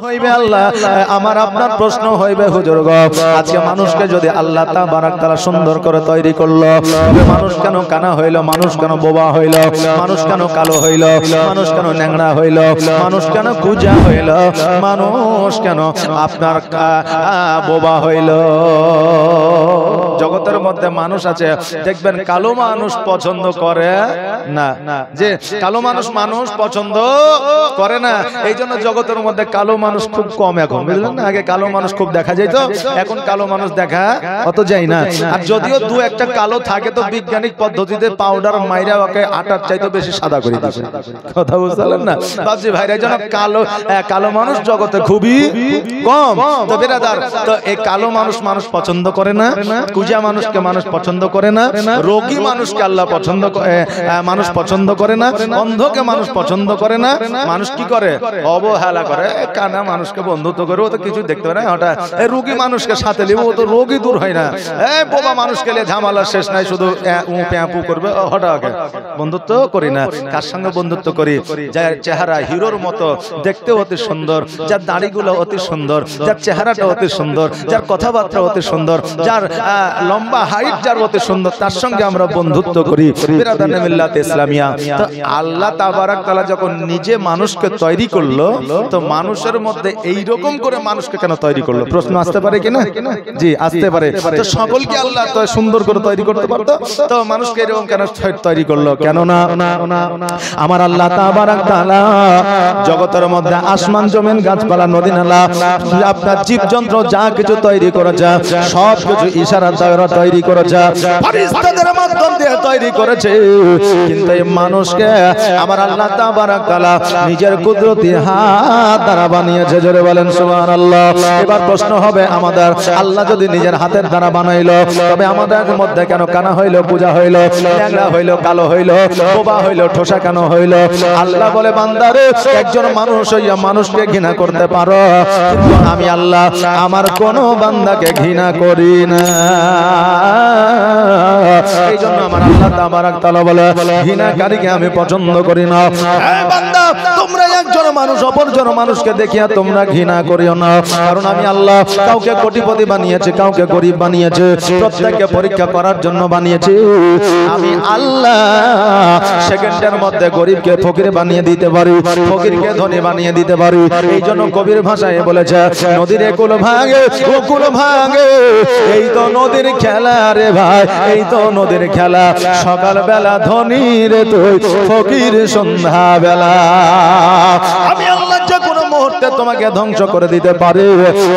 হইবে আল্লাহ আমার আপনার প্রশ্ন হইবে হুজুর গো আজকে মানুষকে যদি আল্লাহ তাবারাক তাআলা সুন্দর করে তৈরি করলো তবে মানুষ কেন কানা হইল মানুষ কেন বোবা হইল মানুষ কেন কালো হইল মানুষ কেন ন্যাংরা হইল মানুষ কেন কুজা হইল মানুষ কেন আপনার বোবা হইল জগতের মধ্যে মানুষ আছে দেখবেন কালো মানুষ পছন্দ করে না যে কালো মানুষ পছন্দ করে না এইজন্য জগতের মধ্যে কালো মানুষ খুব কম এখন বুঝলেন না আগে কালো মানুষ খুব দেখা যেত এখন কালো মানুষ দেখা অত যায় না আর যদিও দু একটা কালো থাকে তো বৈজ্ঞানিক পদ্ধতিতে পাউডার মাইরা ওকে আটার চাইতে বেশি সাদা করে দিয়েছে কথা বুঝলেন না বাবজি ভাইরা যেন কালো মানুষ জগতে খুবই কম তো বেরাদার তো এই কালো মানুষ পছন্দ করে না কুজা মানুষকে মানুষ পছন্দ করে না রোগী মানুষকে আল্লাহ মানুষ পছন্দ করে না অন্ধকে মানুষ পছন্দ করে না মানুষ কি করে অবহেলা করে কানা মানুষকে বন্ধুত্ব করে ও তো কিছু দেখতে পারে না হঠাৎ এই রোগী মানুষকে সাথে নিব ও তো রোগী দূর হয় না এই বোবা মানুষকে নিয়ে ঝামেলা শেষ নাই শুধু প্যাঁপু করবে হঠাৎ বন্ধুত্ব করি না কার সঙ্গে বন্ধুত্ব করি যার চেহারা হিরোর মতো দেখতে অতি সুন্দর যার দাড়িগুলো অতি সুন্দর যার চেহারাটা অতি সুন্দর যার কথাবার্তা অতি সুন্দর যার লম্বা হাইট যার অতি সুন্দর তার সঙ্গে আমরা বন্ধুত্ব করি বিরাদানে মিল্লাত ইসলামিয়া তো আল্লাহ তাবারাক তাআলা যখন নিজে মানুষকে তৈরি করলো তো মানুষের মধ্যে এই রকম করে মানুষকে কেন তৈরি করলো প্রশ্ন আসতে পারে কিনা জি আসতে পারে তো সকলকে আল্লাহ তো সুন্দর করে তৈরি করতে পারতো তো মানুষকে এরকম কেন তৈরি করলো কেন না আমার আল্লাহ তাবারাক তাআলা জগতের মধ্যে আসমান জমিন গাছপালা নদী নালা আপনার জীবজন্তু যা কিছু তৈরি করেছে সব কিছু ইশারা দ্বারা তৈরি করেছে ফেরেশতাদের মাধ্যম দিয়ে তৈরি করেছে কিন্তু এই মানুষকে আমার আল্লাহ তাবারাক তাআলা নিজের কুদরতি হাত দ্বারা বানিয়েছে জোরে বলেন সুবহানাল্লাহ এবার প্রশ্ন হবে আমাদের আল্লাহ যদি নিজের হাতের দ্বারা বানাইলো তবে আমাদের মধ্যে কেন কানা হইলো পূজা হইলো ন্যাংরা হইলো কালো হইলো বোবা হইলো ঠোসা কেন হইলো আল্লাহ বলে বান্দারে একজন মানুষ হইয়া মানুষকে ঘৃণা করতে পারো কিন্তু আমি আল্লাহ আমার কোন বান্দাকে ঘৃণা করি না এই জন্য আমার আল্লাহ তাবারাক তাআলা বলে ঘৃণাকারীকে আমি পছন্দ করি না হে বান্দা তোমরা একজন মানুষ অপরজন মানুষকে দেখিয়া তোমরা ঘৃণা করিও না কারণ আমি আল্লাহ কাউকে কোটিপতি বানিয়েছি কাউকে গরিব বানিয়েছি প্রত্যেককে পরীক্ষা করার জন্য বানিয়েছি আমি আল্লাহ সেকেন্ডের মধ্যে গরিবকে ফকির বানিয়ে দিতে পারি ফকিরকে ধনী বানিয়ে দিতে পারি এই জন্য কবির ভাষায় বলেছে নদীর কুল ভাঙে ও কুল ভাঙে এই তো নদীর খেলা রে ভাই এই তো নদীর খেলা সকাল বেলা ধনী রে তুই ফকির সন্ধ্যা বেলা আমি আল্লাহ যে কোনো মুহূর্তে তোমাকে ধ্বংস করে দিতে পারি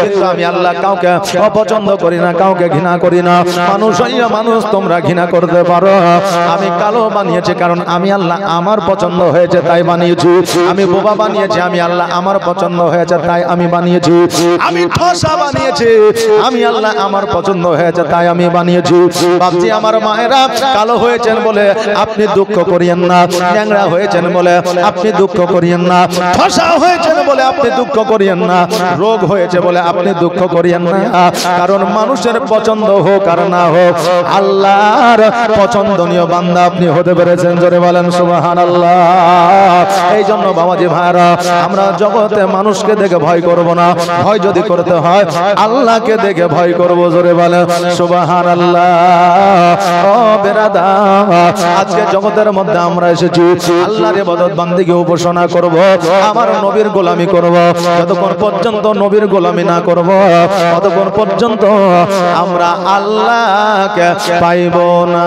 কিন্তু আমি আল্লাহ কাউকে অপছন্দ করি না কাউকে ঘৃণা করি না মানুষ হইয়া মানুষ তোমরা ঘৃণা করতে পারো আমি কালো বানিয়েছি কারণ আমি আল্লাহ আমার পছন্দ হয়েছে তাই বানিয়েছি আমি বোবা বানিয়েছি আমি আল্লাহ আমার পছন্দ হয়েছে তাই আমি বানিয়েছি আমি ঠোসা বানিয়েছি আমি আল্লাহ আমার পছন্দ হয়েছে তাই আমি বানিয়েছি বাপজি আমার মায়েরা কালো হয়েছেন বলে আপনি দুঃখ করিয়েন না ন্যাংরা হয়েছেন বলে আপনি দুঃখ করিয়েন না ঠোসা হয়েছেন বলে আপনি দুঃখ করিয়েন না রোগ হয়েছে বলে আপনি দুঃখ করিয়েন না কারণ মানুষের পছন্দ হোক আর না হোক আল্লাহর পছন্দনীয় বান্দা আপনি হতে পেরেছেন জোরে বলেন সুবহানাল্লাহ এই জন্য বাবাজি ভাইরা আমরা জগতে মানুষকে দেখে ভয় করব না ভয় যদি করতে হয় আল্লাহকে দেখে ভয় করব জোরে বলেন সুবহানাল্লাহ ও বেরাদার আজকে জগতের মধ্যে আমরা এসেছি আল্লাহর ইবাদত বান্দিকে উপাসনা করব আমার নবীর গোলামি করব যতক্ষণ পর্যন্ত নবীর গোলামি না করব ততক্ষণ পর্যন্ত আমরা আল্লাহকে পাইব না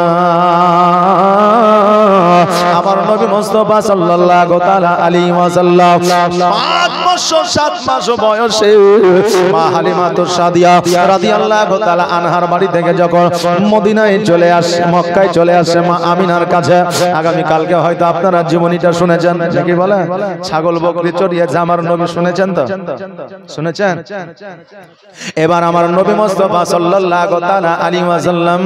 আমার নবী মুস্তাফা সাল্লাল্লাহু তাআলা আলাইহি ওয়াসাল্লাম 5 বছর 7 মাস বয়সে মা হালিমাতুস সাদিয়া রাদিয়াল্লাহু তাআলা আনহার বাড়ি থেকে যখন মদিনায় চলে আসে মক্কায় চলে আসে মা আমিনার কাছে আগামী কালকে হয়তো আপনারা জীবনীটা শুনেছেন কি বলে ছাগল বকরি চড়িয়ে আমার নবী শুনেছেন তো শুনেছেন এবার আমার নবী মুস্তাফা সাল্লাল্লাহু তাআলা আলাইহি ওয়াসাল্লাম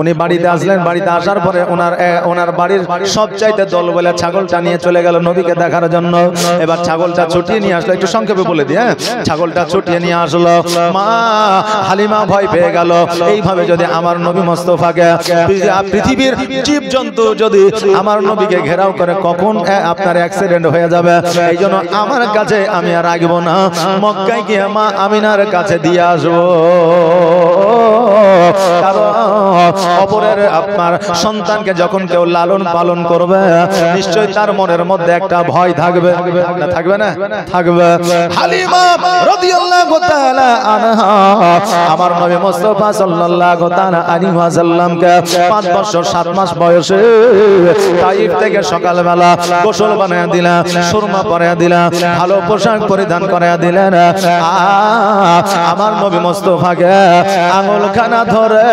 উনি বাড়িতে আসলেন বাড়িতে আসার পরে ওনার বাড়ির সবচাইতে দল বলে ছাগলটা নিয়ে চলে গেল নবীকে দেখার জন্য। এবার ছাগলটা ছুটিয়ে নিয়ে আসলো, একটু সংক্ষেপে বলে দিই, হ্যাঁ, ছাগলটা ছুটিয়ে নিয়ে আসলো। মা হালিমা ভয় পেয়ে গেল, এইভাবে যদি আমার নবী মুস্তাফাকে পৃথিবীর জীবজন্তু যদি আমার নবীকে ঘেরাও করে কখন আপনার অ্যাক্সিডেন্ট হয়ে যাবে, এই জন্য আমার কাছে আমি আর রাখবো না, মক্কায় গিয়ে মা আমিনার কাছে দিয়ে আসবো। কারণ অপরের আপনার সন্তানকে যখন কেউ লালন পালন করবে নিশ্চয়ই তার মনের মধ্যে একটা ভয় থাকবে, থাকবে না? থাকবে। হালিমা রাদিয়াল্লাহু তাআলা আনহা আমার নবী মুস্তাফা সাল্লাল্লাহু তাআলা আলাইহি ওয়াসাল্লামকে 5 বছর 7 মাস বয়সে তাইফ থেকে সকালবেলা গোসল বানায়া দিলেন, সুরমা পরায়া দিলেন, ভালো পোশাক পরিধান করায়া দিলেন। আমার নবী মুস্তাফাকে আঙুলখানা ধরে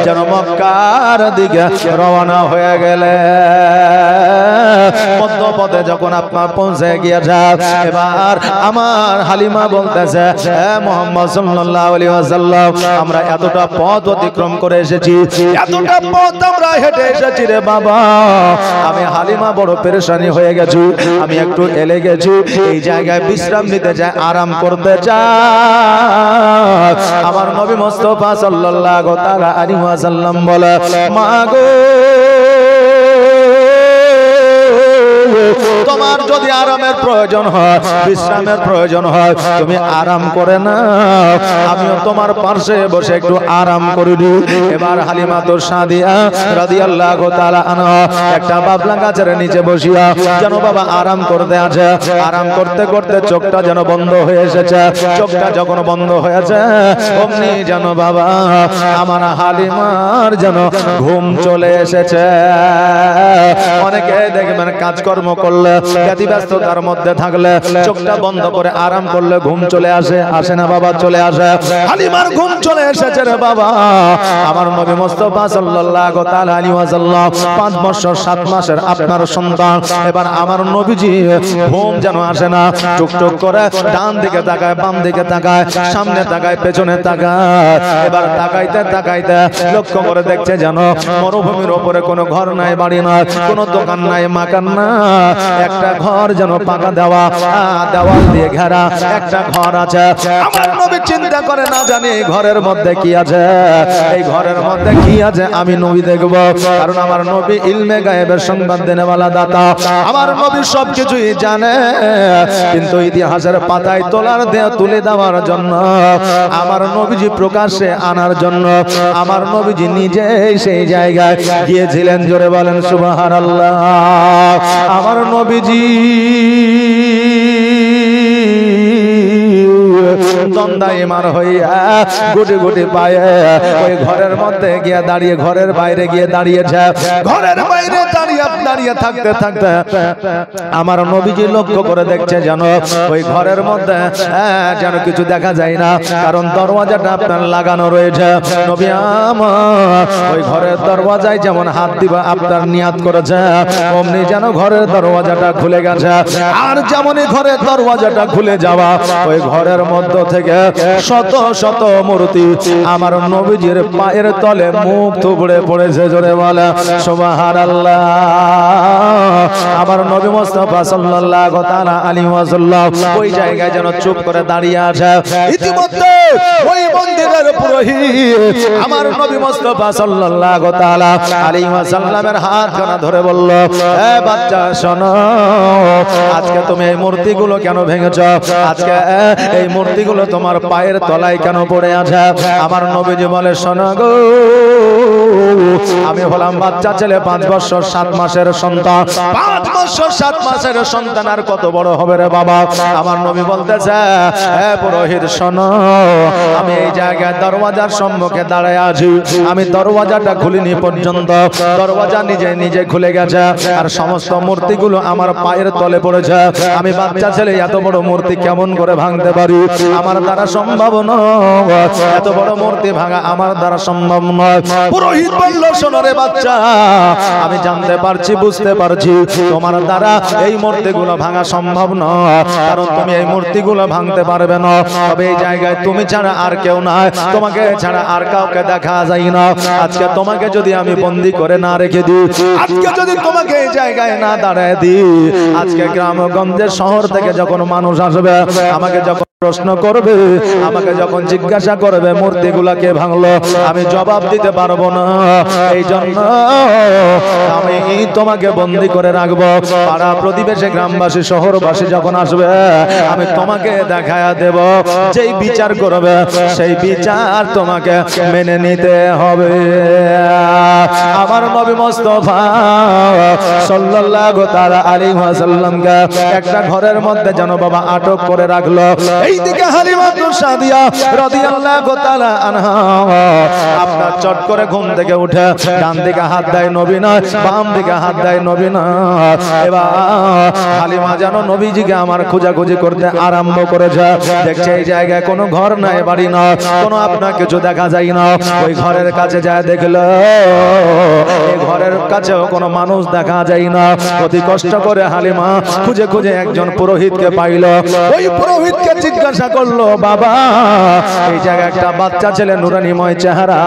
যেন মক্কার দিকে রওনা হয়ে গেলে। মধ্যপথে যখন আপনার পৌঁছে গিয়েছে, এবার আমার হালিমা বলতেছে, হে মুহাম্মদ সাল্লাল্লাহু আলাইহি ওয়াসাল্লাম, আমরা এতটা পথ অতিক্রম করে এসেছি, এতটা পথ আমরা হেঁটে এসেছি রে বাবা, আমি হালিমা বড় পেরেশানি হয়ে গেছি, আমি একটু এলে গেছি, এই জায়গায় বিশ্রাম নিতে চাই, আরাম করতে চাই। আমার নবী মুস্তাফা সাল্লাল্লাহু তাআলা আলাইহি ওয়াসাল্লাম বলে, মা গো, তোমার যদি আরামের প্রয়োজন হয়, বিশ্রামের প্রয়োজন হয়, তুমি আরাম করে না, আমিও তোমার পাশে বসে একটু আরাম করে দিই। এবার হালিমা তো সাদিয়া রাদিয়াল্লাহু তাআলা আনহা একটা বাবলা গাছের নিচে বসিয়া যেন বাবা আরাম করতে আছে। আরাম করতে করতে চোখটা যেন বন্ধ হয়ে এসেছে। চোখটা যখন বন্ধ হয়েছে অমনি যেন বাবা আমার হালিমার যেন ঘুম চলে এসেছে। অনেকে দেখবেন কাজকর্ম করলে, ব্যস্ততার মধ্যে থাকলে, চোখটা বন্ধ করে আরাম করলে ঘুম চলে আসে, আসে না বাবা? চলে আসে। হালিমার ঘুম চলে এসেছে রে বাবা। আমার নবী মুস্তাফা সাল্লাল্লাহু তাআলা আলাইহি ওয়াসাল্লাম 5 বছর 7 মাসের আপনার সন্তান। এবার আমার নবীজি ঘুম যেন আসে না, টুকটুক করে ডান দিকে তাকায়, বাম দিকে তাকায়, সামনে তাকায়, পেছনে তাকায়। এবার তাকাইতে তাকাইতে লক্ষ্য করে দেখছে যেন মরুভূমির উপরে কোনো ঘর নাই, বাড়ি নাই, কোনো দোকান নাই, মাকান না, একটা ঘর যেন পাকা দেওয়া, দেওয়াল দিয়ে ঘেরা একটা ঘর আছে। আমার নবী চিন্তা করে, না জানি এই ঘরের মধ্যে কি আছে, এই ঘরের মধ্যে কি আছে আমি নবী দেখব। কারণ আমার নবী ইলমে গায়েবের সংবাদ দেনেওয়ালা দাতা, আমার নবী সবকিছুই জানে। কিন্তু ইতিহাসের পাতায় তুলে দেওয়ার জন্য, আমার নবীজি প্রকাশ্যে আনার জন্য আমার নবীজি নিজেই সেই জায়গায় গিয়েছিলেন। জোরে বলেন সুবহানাল্লাহ। আমার নবীজি দন্দায়মান হইয়া গুটি গুটি পায়ে ওই ঘরের মধ্যে গিয়ে দাঁড়িয়ে, ঘরের বাইরে গিয়ে দাঁড়িয়েছে। ঘরের বাইরে দাঁড়িয়ে থাকতে থাকতে আমার নবীজি লক্ষ্য করে দেখছে যেন ওই ঘরের মধ্যে যেন কিছু দেখা যায় না, কারণ দরওয়াজাটা আপনার লাগানো রয়েছে। নবী আমার ওই ঘরের দরওয়াজায় যেমন হাত দিবা আপনার নিয়াত করেছে, অমনি যেন ঘরের দরওয়াজাটা খুলে গেছে। আর যেমনই ঘরের দরওয়াজাটা খুলে যাওয়া, ওই ঘরের মধ্য থেকে শত শত মূর্তি আমার নবীজির পায়ের তলে মুখ থুবড়ে পড়েছে। জোরে বলে সুবহানাল্লাহ। আমার নবী মুস্তাফা সাল্লাল্লাহু তাআলা আলাইহি ওয়াসাল্লাম ওই জায়গায় যেন চুপ করে দাঁড়িয়ে আছে। ইতিমধ্যে ওই মন্দিরের পুরোহিত আমার নবী মুস্তাফা সাল্লাল্লাহু তাআলা আলাইহি ওয়াসাল্লামের হাত ধরে বলল, এ বাচ্চা শোনো, আজকে তুমি এই মূর্তিগুলো কেন ভেঙেছ? আজকে এই মূর্তিগুলো তোমার পায়ের তলায় কেন পড়ে আছে? আমার নবীজি বলে, শোনো গো, আমি হলাম বাচ্চা ছেলে, 5 বছর 7 মাসের সন্তান। 5 বছর 7 মাসের সন্তান আর কত বড় হবে রে বাবা? আমার নবী বলতেছে, হে পুরোহিত শোনো, আমি এই জায়গায় দরওয়াজার সম্মুখে দাঁড়ায় আছি, আমি দরওয়াজাটা খুলিনি পর্যন্ত দরওয়াজা নিজে নিজে খুলে গেছে, আর সমস্ত মূর্তিগুলো আমার পায়ের তলে পড়েছে। আমি বাচ্চা ছেলে, এত বড় মূর্তি কেমন করে ভাঙতে পারি? আমার দ্বারা সম্ভব নয়, এত বড় মূর্তি ভাঙা আমার দ্বারা সম্ভব নয়। পুরোহিত বলল শোনো রে বাচ্চা, আমি জানতে পারছি, বুঝতে পারছি তোমার দ্বারা এই মূর্তিগুলো ভাঙা সম্ভব নয়, কারণ তুমি এই মূর্তিগুলো ভাঙতে পারবে না। তবে এই জায়গায় তুমি ছাড়া আর কেউ নাই, তোমাকে ছাড়া আর কাউকে দেখা যায় না। আজকে তোমাকে যদি আমি বন্দী করে না রেখে দিই, আজকে যদি তোমাকে এই জায়গায় না দাঁড়ায় দিই, আজকে গ্রামগঞ্জের শহর থেকে যখন মানুষ আসবে, আমাকে যখন প্রশ্ন করবে, আমাকে যখন জিজ্ঞাসা করবে মূর্তিগুলা কে ভাঙলো, আমি জবাব দিতে পারবো না। এই জন্য আমি তোমাকে বন্দী করে রাখবো। পাড়া প্রতিবেশী, গ্রামবাসী, শহরবাসী যখন আসবে, আমি তোমাকে দেখায়া দেব, যেই বিচার করবে সেই বিচার তোমাকে মেনে নিতে হবে। আমার নবী মুস্তাফা সাল্লাল্লাহু তাআলা আলাইহি ওয়াসাল্লামকে একটা ঘরের মধ্যে যেন বাবা আটক করে রাখলো। এইদিকে হালিমা সাদিয়া রাদিয়াল্লাহু তাআলা আনহা আপনার চট করে ঘুম থেকে উঠে ডান দিকে হাত দেয় নবী নয়, বাম দিকে হাত দেয় নবী নয়। এবার হালিমা যেন নবীজিকে আমার খোঁজাখুঁজি করতে আরম্ভ করেছে। দেখছে এই জায়গায় কোনো ঘর নাই, বাড়ি না, কোনো আপনার কিছু দেখা যায় না। ওই ঘরের কাছে যায়, দেখলো এই ঘরের কাছেও কোনো মানুষ দেখা যায় না। অতি কষ্ট করে হালিমা খুঁজে খুঁজে একজন পুরোহিতকে পাইল। ওই পুরোহিতকে জিজ্ঞাসা করলো, বাবা এই জায়গায় একটা বাচ্চা ছেলে, নুরানিময় চেহারা,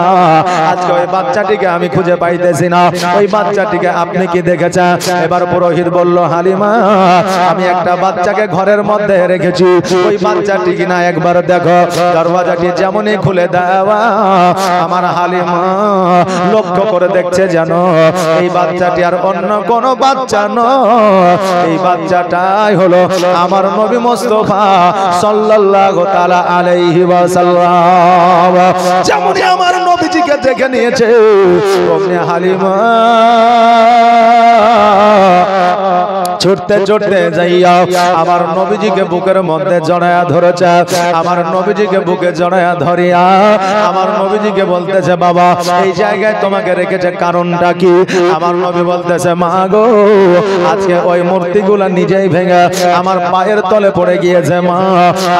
আজকে ওই বাচ্চাটিকে আমি খুঁজে পাইতেছি না, ওই বাচ্চাটিকে আপনি কি দেখেছেন? এবার পুরোহিত বলল, হালিমা আমি একটা বাচ্চাকে ঘরের মধ্যে রেখেছি, ওই বাচ্চাটি কিনা একবার দেখো। দরওয়াজাটি যেমনই খুলে দেওয়া, আমার হালিমা লক্ষ্য করে দেখছে যেন এই বাচ্চাটি আর অন্য কোন বাচ্চা নয়, এই বাচ্চাটাই হলো আমার নবী মুস্তাফা সাল্লাল্লাহু তাআলা আলাইহি ওয়াসাল্লাম। যেমনই আমার নবীজিকে দেখে নিয়েছে, ওমনি হালিমা ছুটতে ছুটতে যাইয়া আমার নবীজিকে বুকের মধ্যে জড়ায়া ধরেছে। আমার নবীজিকে বুকে জড়ায়া ধরিয়া আমার নবীজিকে বলতেছে, বাবা এই জায়গায় তোমাকে রেখেছে কারণটা কি? আমার নবী বলতেছে, মা গো আজকে ওই মূর্তিগুলা নিজেই ভেঙে আমার পায়ের তলে পড়ে গিয়েছে। মা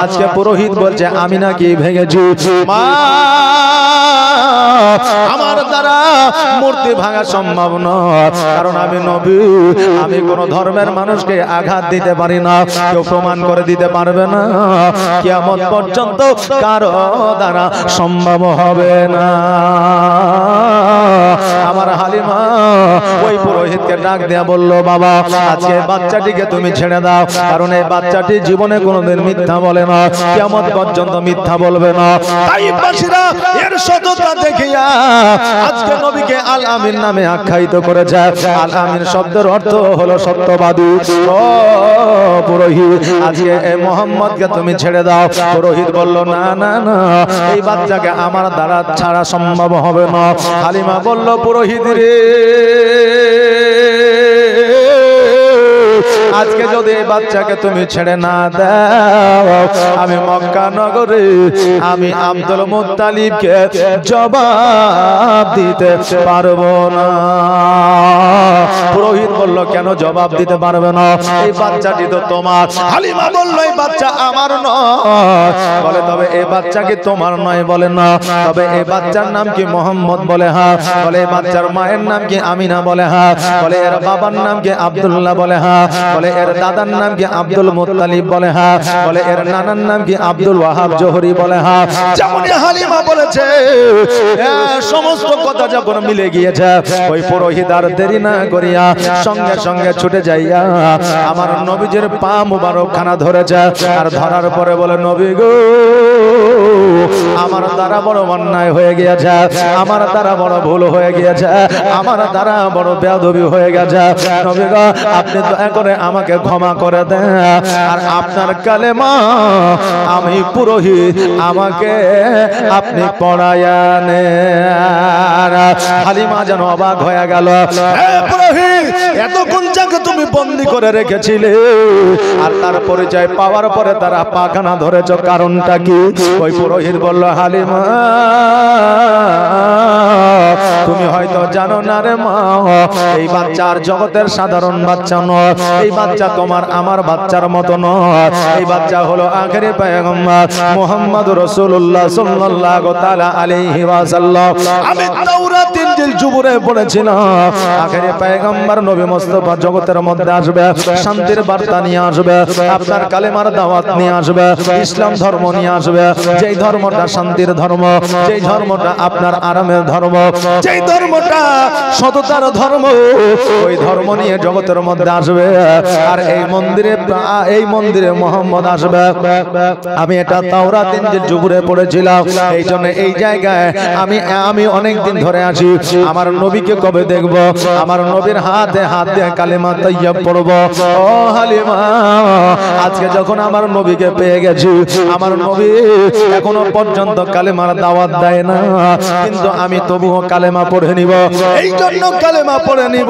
আজকে পুরোহিত বলছে আমি নাকি ভেঙেছি। মা আমার দ্বারা মূর্তি ভাঙা সম্ভব নয়, কারণ আমি নবী, আমি কোন ধর্মের মানুষকে আঘাত দিতে পারি না, কেউ প্রমাণ করে দিতে পারবে না, কিয়ামত পর্যন্ত কারো দ্বারা সম্ভব হবে না। আমার হালিমা ওই পুরোহিতকে ডাক দেয়া বলল, বাবা আজকে বাচ্চাটিকে তুমি ছেড়ে দাও, কারণ এই বাচ্চাটি জীবনে কোনোদিন মিথ্যা বলে না, কিয়ামত পর্যন্ত মিথ্যা বলবে না। তাইবাসীরা এর সততা দেখিয়া আজকে নবীকে আল আমিন নামে আখ্যায়িত করেছে। আল আমিন শব্দের অর্থ হলো সত্যবাদী। ও পুরোহিত আজকে এই মুহাম্মদকে তুমি ছেড়ে দাও। পুরোহিত বলল, না না না, এই বাচ্চাকে আমার দ্বারা ছাড়া সম্ভব হবে না। হালিমা বলল, পুরোহিত রে আজকে যদি এই বাচ্চাকে তুমি ছেড়ে না দাও, আমি মক্কা নগরে আমি আব্দুল মুত্তালিবকে জবাব দিতে পারবো না। পুরোহিত বলল, কেন জবাব দিতে পারবে না? এই বাচ্চাটি তো তোমার। হালিমা বলল, এই বাচ্চা আমার নয়। বলে, তবে এই বাচ্চা কি তোমার নয়? বলে না। তবে এই বাচ্চার নাম কি? মোহাম্মদ। বলে হ্যাঁ। বলে এই বাচ্চার মায়ের নাম কি? আমিনা। বলে হ্যাঁ। বলে এর বাবার নাম কি? আব্দুল্লাহ। বলে হ্যাঁ। বলে এর দাদার নাম কি? Abdul Muttalib. বলে হ্যাঁ। বলে এর নানার নাম কি? আব্দুল ওয়াহাব জোহরি। বলে হ্যাঁ। যেমন হালিমা বলেছে সমস্ত কথা যখন মিলে গিয়েছে, ওই পুরোহিত আর দেরি না করিয়া সঙ্গে সঙ্গে ছুটে যাইয়া আমার নবীজির পা মুবারক খানা ধরেছে। আর ধরার পরে বলে, নবী গো আমার দ্বারা বড় অন্যায় হয়ে গিয়েছে, আমার দ্বারা বড় ভুল হয়ে গিয়েছে, আমার দ্বারা বড় বেয়াদবি হয়ে গেছে। নবী গো আপনি দয়া করে আমাকে ক্ষমা করে দেন, আর আপনার কালেমা আমি পুরোহিত, আমাকে আপনি পড়ায়া নেন। হালিমা যেন অবাক হয়ে গেল। পুরোহিত এতক্ষণ যাকে তুমি বন্দী করে রেখেছিলে আর তার পরিচয় পাওয়ার পরে তারা পাখানা ধরেছ, কারণটা কি? ওই পুরোহিত বলল, হালিমা তুমি হয়তো জানো না রে মা, এই বাচ্চার জগতের সাধারণ বাচ্চা নয়, এই বাচ্চা তোমার আমার বাচ্চার মতো নয়, এই বাচ্চা হলো আখেরি পয়গম্বর মুহাম্মদুর রাসূলুল্লাহ সাল্লাল্লাহু তাআলা আলাইহি ওয়াসাল্লাম। আমি তাওরাত ইনজিল জুবুরে পড়েছিলাম, আখেরি পয়গম্বর নবী মুস্তাফা জগতের মধ্যে আসবে, শান্তির বার্তা নিয়ে আসবে, আপনার কালেমার দাওয়াত নিয়ে আসবে, ইসলাম ধর্ম নিয়ে আসবে, যেই ধর্মটা শান্তির ধর্ম, যেই ধর্মটা আপনার আরামের ধর্ম, যেই ধর্মটা সততার ধর্ম, ওই ধর্ম নিয়ে জগতের মধ্যে আসবে। আর এই মন্দিরে মুহাম্মদ আসবে। আমি এটা তাওরাত ইনজিল জুবুরে পড়েছিলাম, এই জন্য এই জায়গায় আমি অনেক দিন ধরে আছি। আমার নবীকে কবে দেখব? আমার নবীর হাতে হাত দিয়ে কালেমা তাইয়্যিব পড়ব। ও হালিমা, আজকে যখন আমার নবীকে পেয়ে গেছি, আমার নবী এখনো পর্যন্ত কালেমার দাওয়াত দেয় না, কিন্তু আমি তবুও কালেমা পড়ে নিব। এই জন্য কালেমা পড়ে নিব।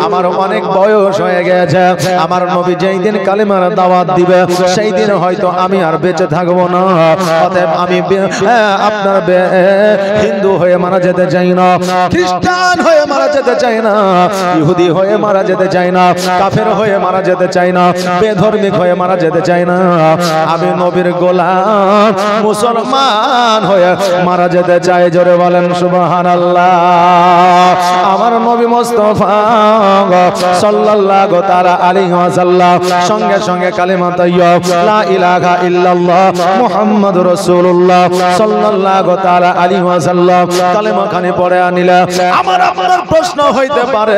আমার অনেক বয়স হয়ে গেছে, আমার নবী যেই দিন কালেমার দাওয়াত দিবে সেই দিন হয়তো আমি আর বেঁচে থাকবো না। অতএব আমি আপনার হিন্দু হয়ে মারা যেতে চাই না, খ্রিস্টান হয়ে মারা যেতে চাই না, ইহুদি হয়ে মারা যেতে চাই না, কাফের হয়ে মারা যেতে চাই না, বেধর্মিক হয়ে মারা যেতে চাই না। আমি নবীর গোলাম মুসলমান হয়ে মারা যেতে চাই। জোরে বলেন সুবহানাল্লাহ। আমার নবী মুস্তাফা সাল্লাল্লাহু তাআলা আলাইহি ওয়াসাল্লাম সঙ্গে সঙ্গে কালেমা তাইয়্যিব লা ইলাহা ইল্লাল্লাহ মুহাম্মাদুর রাসূলুল্লাহ সাল্লাল্লাহু তাআলা আলাইহি ওয়াসাল্লাম কালেমা খানি পড়ে আনিলা। আমার আপনার প্রশ্ন হইতে পারে,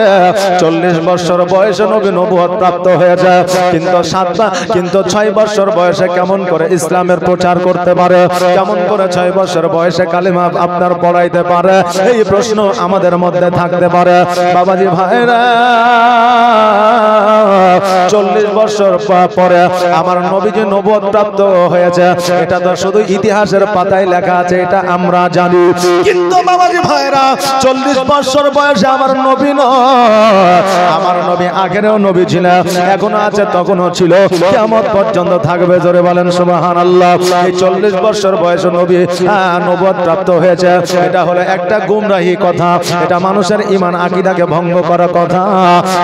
40 বছর বয়সে নবী নবুয়ত প্রাপ্ত হয়েছে, কিন্তু 6 বছর বয়সে কেমন করে ইসলামের প্রচার করতে পারে? কেমন করে 6 বছর বয়সে কালেমা আপনার পড়াইতে পারে? এই প্রশ্ন আমাদের মধ্যে থাকতে পারে। বাবাজি ভাইরা, 40 বছর পরে আমার নবীজি নবুয়ত প্রাপ্ত হয়েছে, এটা তো শুধু ইতিহাসের পাতায় লেখা আছে, এটা আমরা জানি। কিন্তু বাবাজি ভাইরা, 40 বছর বয়সে আমার নবী নয়, আমার নবী আগেরও নবী ছিলেন, এখনো আছে, তখনও ছিল, কিয়ামত পর্যন্ত থাকবে। জোরে বলেন সুবহানাল্লাহ। এই 40 বছর বয়সে নবী নবুয়ত প্রাপ্ত হয়েছে, এটা হলো একটা গুমরাহি কথা, এটা মানুষের ঈমান আকীদাকে ভঙ্গ করা কথা।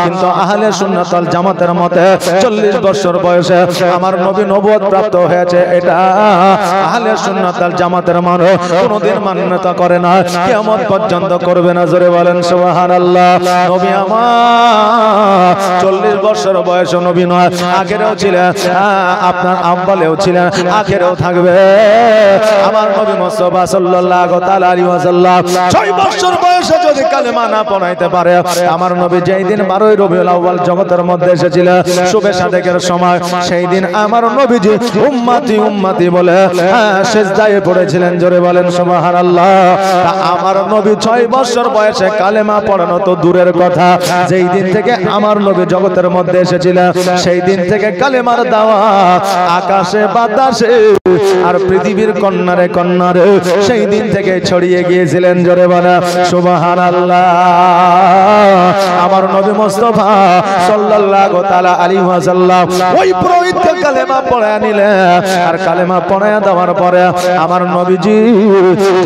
কিন্তু আহলে সুন্নাত ওয়াল জামাতের মতে 40 বছর বয়সে আমার নবী নবুয়ত প্রাপ্ত হয়েছে, এটা আহলে সুন্নাত ওয়াল জামাতের মানুষ কোনোদিন মান্যতা করে না, কিয়ামত পর্যন্ত করবে না। জোরে বলেন সুবহানাল্লাহ। নবী আমার 40 বছর বয়সে নবী নয়, আগেরও ছিলেন, আপনার আব্বালেও ছিলেন, আখেরেও থাকবে। আমার নবী মুস্তাফা সাল্লাল্লাহু তাআলা আলাইহি ওয়াসাল্লাম 6 বছর বয়সে যদি কালেমা না পড়াইতে পারে, আমার নবী যেই দিন 12 রবিউল আউয়াল জগতের মধ্যে এসেছিলেন শুভে সাদেকের সময়, সেই দিন আমার নবীজি উম্মতি উম্মতি বলে সিজদায় পড়েছিলেন। জোরে বলেন সুবহানাল্লাহ। আমার নবী 6 বছর বয়সে কালেমা পড়ানো তো দূরের কথা, যেই দিন থেকে আমার নবী জগতের মধ্যে এসেছিলেন সেই দিন থেকে কালেমার দাওয়াত আকাশে বাতাসে আর পৃথিবীর কন্যারে কন্যারে সেই দিন থেকে ছড়িয়ে গিয়েছিলেন। জোরে বলেন সুবহানাল্লাহ। আমার নবী মুস্তাফা সাল্লাল্লাহু তাআলা আলাইহি ওয়াসাল্লাম ওই পুরোহিতকে কালেমা পড়ায় নিলেন, আর কালেমা পড়ায় দেওয়ার পরে আমার নবীজি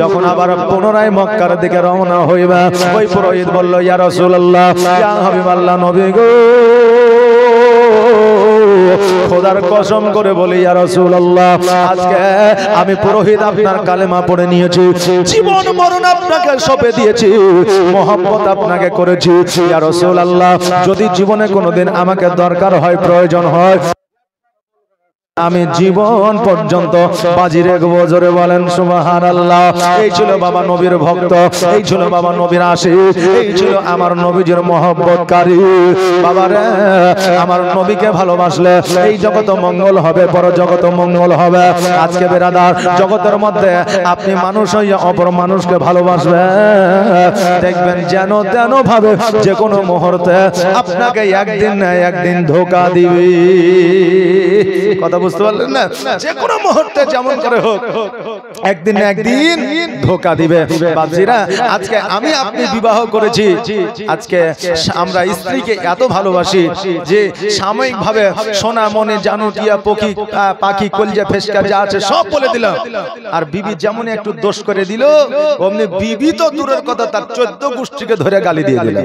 যখন আবার পুনরায় মক্কার দিকে রওনা হইবে, ওই পুরোহিত বলল, ইয়া রাসূলুল্লাহ, ইয়া হাবিবাল্লাহ, নবী গো, খোদার কসম করে বলি ইয়া রাসূলুল্লাহ, আজকে আমি পুরোহিত আপনার কালেমা পড়ে নিয়েছি, জীবন মরণ আপনাকে সঁপে দিয়েছি, মহব্বত আপনাকে করেছি। ইয়া রাসূলুল্লাহ, যদি জীবনে কোনোদিন আমাকে দরকার হয়, প্রয়োজন হয়, আমি জীবন পর্যন্ত বাজি রাখবো। জোরে বলেন সুবহানাল্লাহ। এই ছিল বাবা নবীর ভক্ত, এই ছিল বাবা নবীর আশিক, এই ছিল আমার নবীজির মহব্বতকারী। বাবারে, আমার নবীকে ভালোবাসলে এই জগত মঙ্গল হবে, পর জগত মঙ্গল হবে। আজকে বেরাদার, জগতের মধ্যে আপনি মানুষ হইয়া অপর মানুষকে ভালোবাসবে, দেখবেন যেন তেন ভাবে যে কোনো মুহূর্তে আপনাকে একদিন না একদিন ধোঁকা দিবে। কথা বুঝতে পারলেন না? যে কোনো মুহূর্তে যেমন করে হোক একদিন না একদিন ধোঁকা দিবে। বাপজিরা, আজকে আমি আপনি বিবাহ করেছি, আজকে আমরা স্ত্রীকে এত ভালোবাসি যে সাময়িক ভাবে সোনা মনে জানো টিয়া পাখি কলজা ফেসকা যা আছে সব বলে দিলাম, আর বিবি যেমন একটু দোষ করে দিল অমনি বিবি তো দূরের কথা তার 14 গোষ্ঠীকে ধরে গালি দিয়ে দিল।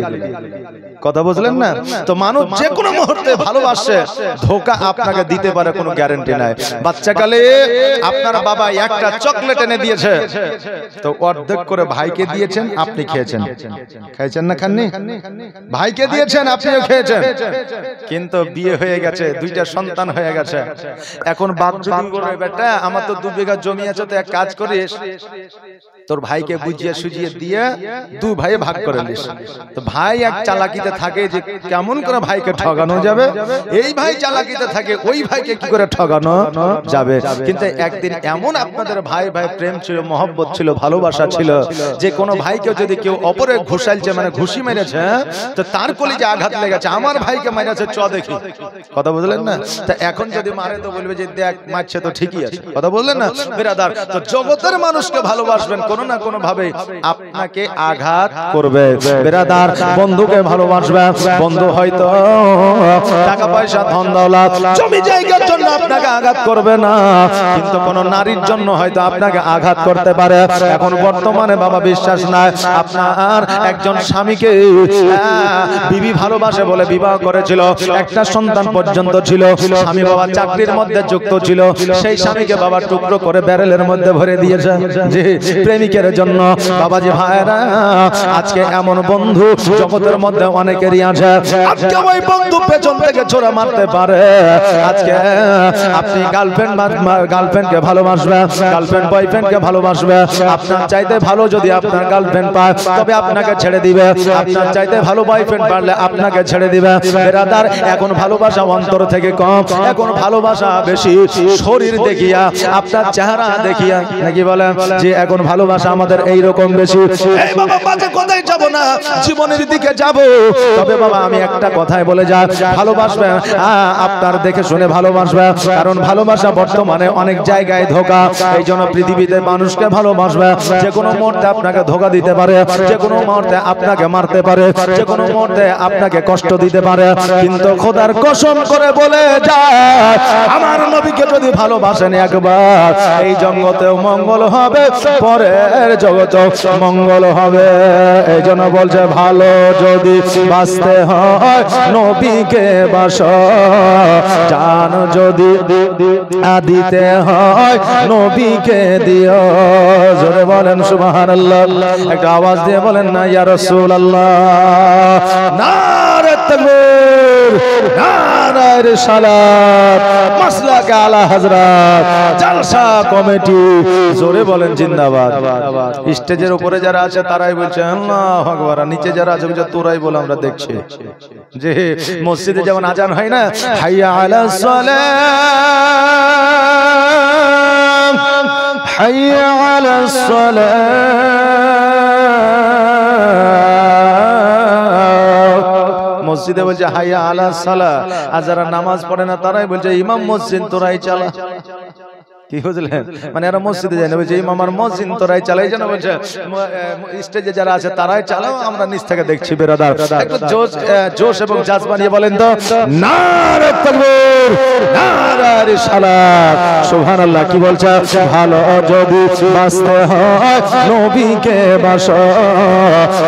কথা বুঝলেন না? তো মানুষ যে কোনো মুহূর্তে ভালোবাসে, ধোঁকা আপনাকে দিতে পারে, কোনো গ্যারান্টি নাই। বাচ্চাকালে আপনার বাবা একটা চকলেট এনে দিয়েছে, তো অর্ধেক করে ভাইকে দিয়েছেন, আপনি খেয়েছেন। খেয়েছেন না খাননি? ভাইকে দিয়েছেন, আপনিও খেয়েছেন। কিন্তু বিয়ে হয়ে গেছে, 2টা সন্তান হয়ে গেছে, এখন বাপ যদি বলে বেটা আমার তো 2 বিঘা জমি আছে, তো এক কাজ করিস তোর ভাইকে বুঝিয়ে সুজিয়ে দিয়ে 2 ভাইয়ে ভাগ করে নিস। তো ভাই এক চালাকিতে থাকে যে কেমন করে ভাইকে ঠকানো যাবে, এই ভাই চালাকিতে থাকে ওই ভাইকে কি করে ঠকানো যাবে। কিন্তু একদিন এমন আপনাদের ভাই ভাই প্রেম ছিল, মহব্বত ছিল, ভালোবাসা ছিল, যে কোনো ভাইকে যদি কেউ অপরে ঘুষাইছে মানে ঘুষি মেরেছে, তো তার কলিজে আঘাত লেগেছে, আমার ভাইকে মেরেছে চ দেখি। কথা বুঝলেন না? তা এখন যদি মারে তো বলবে যে দেখ মারছে তো ঠিকই আছে। কথা বললেন না বিরাদার? তো জগতের মানুষকে ভালোবাসবেন, কোনো না কোনো ভাবে আপনাকে আঘাত করবে। বিরাদার, বন্ধুকে ভালোবাসবে, বন্ধু হয়তো টাকা পয়সা ধন দৌলত জমি জায়গার জন্য আপনাকে আঘাত করবে না, কিন্তু কোন নারীর জন্য হয়তো আপনাকে আঘাত করতে পারে। এখন বর্তমানে বাবা বিশ্বাস নাই, আপনার একজন স্বামীকে বিবি ভালোবাসে বলে বিবাহ করেছিল, একটা সন্তান পর্যন্ত ছিল, স্বামী বাবা চাকরির মধ্যে যুক্ত ছিল, সেই স্বামীকে বাবা টুকরো করে ব্যারেলের মধ্যে ভরে দিয়েছে যে প্রেমিকের জন্য। বাবাজি ভাইরা, আজকে এমন বন্ধু জগতের মধ্যে অনেকেরই আছে, আজকে ওই বন্ধু পেছন থেকে ছোড়া মারতে পারে। আজকে আপনি গার্লফ্রেন্ডকে ভালোবাসবে, গার্লফ্রেন্ড বয়ফ্রেন্ডকে ভালোবাসবে, আপনার চাইতে ভালো যদি আপনার গার্লফ্রেন্ড পায় তবে আপনাকে ছেড়ে দিবে, আপনার চাইতে ভালো বয়ফ্রেন্ড পারলে আপনাকে ছেড়ে দিবে। বেরাদার, এখন ভালোবাসা অন্তর থেকে কম, এখন ভালোবাসা বেশি শরীর দেখিয়া, আপনার চেহারা দেখিয়া, নাকি বলেন যে এখন ভালোবাসা আমাদের এইরকম বেশি। এই বাবা বাজে কথাই যাব না, জীবনের দিকে যাব, তবে বাবা আমি একটা কথাই বলে যাই, ভালোবাসবে আপনার দেখে শুনে ভালোবাসবে, কারণ ভালোবাসা বর্তমানে অনেক জায়গায় ধোঁকা। এই জন্য পৃথিবীতে মানুষকে ভালোবাসবে, যে কোনো মুহূর্তে আপনাকে ধোঁকা দিতে পারে, যে কোনো মুহূর্তে আপনাকে মারতে পারে, যে কোনো মুহূর্তে আপনাকে কষ্ট দিতে পারে, কিন্তু খোদার কসম করে বলে যায় আমার নবীকে যদি ভালোবাসেন একবার, এই জগতেও মঙ্গল হবে, পরের জগতেও মঙ্গল হবে। এই জন্য বলছে ভালো যদি বাঁচতে হয় নবীকে বাসো, জান যদি দিতে হয় নবীকে দিও। জোরে বলেন সুবহানাল্লাহ, একটা আওয়াজ দিয়ে বলেন না ইয়া রাসূলুল্লাহ। নারে তাকবীর, নারে রিসালাত, মাসলাক আলা হযরত জলসা কমিটি, জোরে বলেন জিন্দাবাদ। স্টেজের উপরে যারা আছে তারাই বলছে আল্লাহু আকবার, নিচে যারা আছে বলছে তোরাই বল, আমরা দেখছি। যে মসজিদে যেমন আজান হয় না, হাইয়া আলাস সালাম, হাইয়া আলাস সালাম, মসজিদে বলছে হাইয়া আলাস সালাহ, আর যারা নামাজ পড়ে না তারাই বলছে ইমাম মসজিদ তোরাই চালা। কি বুঝলেন? মানে এরা মসজিদে যায় না, বলছে ইমাম আর মসজিদ তোরাই চালাই, যেন বলছে স্টেজে যারা আছে তারাই চালাও, আমরা নিচ থেকে দেখছি। বেরাদার, একটু জোশ এবং জাজবা নিয়ে বলেন তো নারে তাকবীর, নারে রিসালাত, সুবহানাল্লাহ। কি বলছে? ভালো যদি বাঁচতে হয় নবীকে বাসো,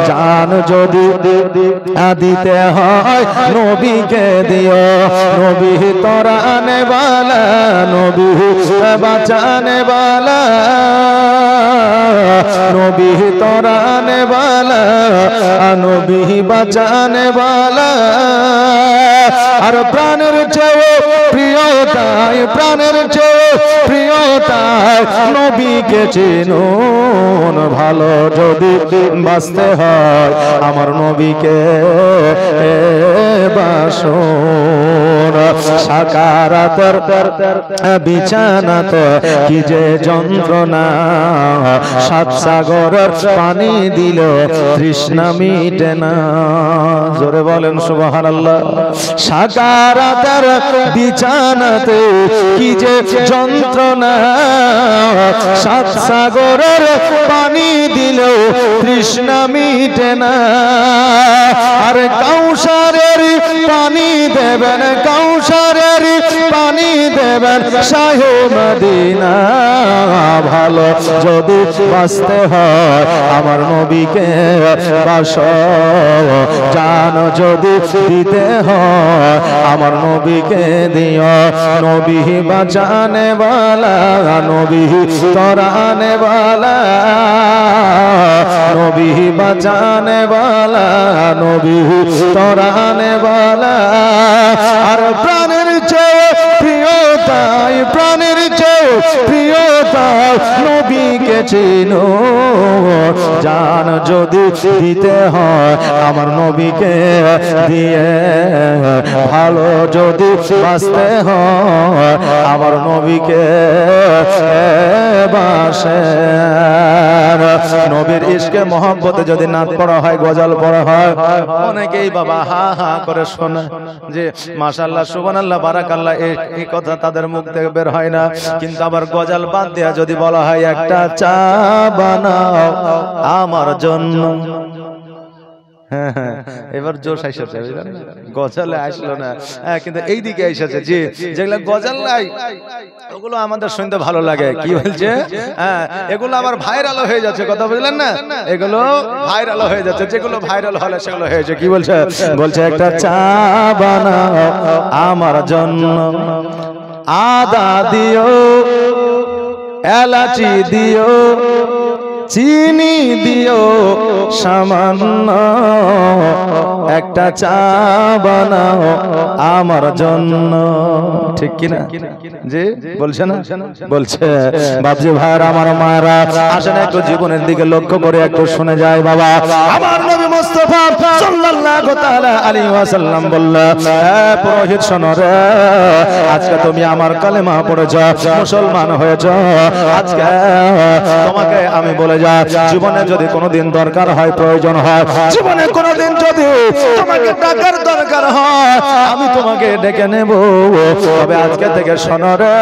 জান যদি দিতে হয় নবীকে দিও। নবী তোরানে বালা, নবী বাঁচানে বালা, নবী তোরানে বালা, নবী বাঁচানে বালা। আর প্রাণের চেয়ে প্রিয় তাই, প্রাণের চেয়ে প্রিয়তায় নবীকে চিনুন ভালো যদি বাঁচতে হয় আমার নবীকে বাসুন সাকারাতের বিছানাতে কি যে যন্ত্রণা সাত সাগরের পানি দিল তৃষ্ণা মিটে না জোরে বলেন সুবহানাল্লাহ সাকারাতের বিছানাতে কি যে যন্ত্রণা সাত সাগরের পানি দিল তৃষ্ণা মিটে না আর কাউসারের পানি দেবেন কাউসারের পানি দেবেন শাহে মদিনা ভালো যদি বাঁচতে হয় আমার নবীকে বাসো জান যদি দিতে হয় আমার নবীকে দিও নবী বাঁচানে वाला नबी तराने वाला नबी बचाने वाला नबी तराने वाला और प्राणेर चेয়ে প্রিয়তাই প্রাণের চেয়ে প্রিয়তাই নবীকে চিনো জান যদি দিতে হয় আমার নবীকে দিয়ে ভালো যদি বাঁচতে হয় আমার নবীকে বাসে নবীর ইশকে মহব্বতে যদি নাত পড়া হয় গজল পড়া হয় অনেকেই বাবা হা হা করে শোনে যে মাশাআল্লাহ সুবহানাল্লাহ বারাকাল্লাহ এই কথা তাদের মুখ থেকে বের হয় না কিন্তু আবার গজল বাদ দেয়া যদি বলা হয় একটা চা বানাও আমার জন্য এবার জোশ আইসেছে বুঝলেন গজলে আসলো না কিন্তু এই দিকে এসেছে যে যেগুলা গজল নাই ওগুলো আমাদের শুনতে ভালো লাগে কি বলছে এগুলো আবার ভাইরাল হয়ে যাচ্ছে কথা বুঝলেন না এগুলো ভাইরাল হয়ে যাচ্ছে যেগুলো ভাইরাল হলে সেগুলো হয়েছে কি বলছে বলছে একটা চা বানাও আমার জন্য আদা দিও এলাচি দিও চিনি দিও সামান্য একটা চা বানাও আমার জন্য ঠিক কি না জি বলছে না বলছে বাবজি ভাইরা আমার মায়েরা আসেন একটু জীবনের দিকে লক্ষ্য করে একটু শুনে যায় বাবা আমার নবী মুস্তাফা সাল্লাল্লাহু তাআলা আলাইহি ওয়াসাল্লাম বললেন হে পুরোহিত শোনো রে আজকে তুমি আমার কালেমা পড়েছো মুসলমান হয়েছো আজকে তোমাকে আমি বলে জীবনে যদি কোনোদিন দরকার হয় প্রয়োজন হয় জীবনে কোনোদিন যদি তোমাকে ডাকার দরকার হয় আমি তোমাকে ডেকে নেব তবে আজকে থেকে শোনো রে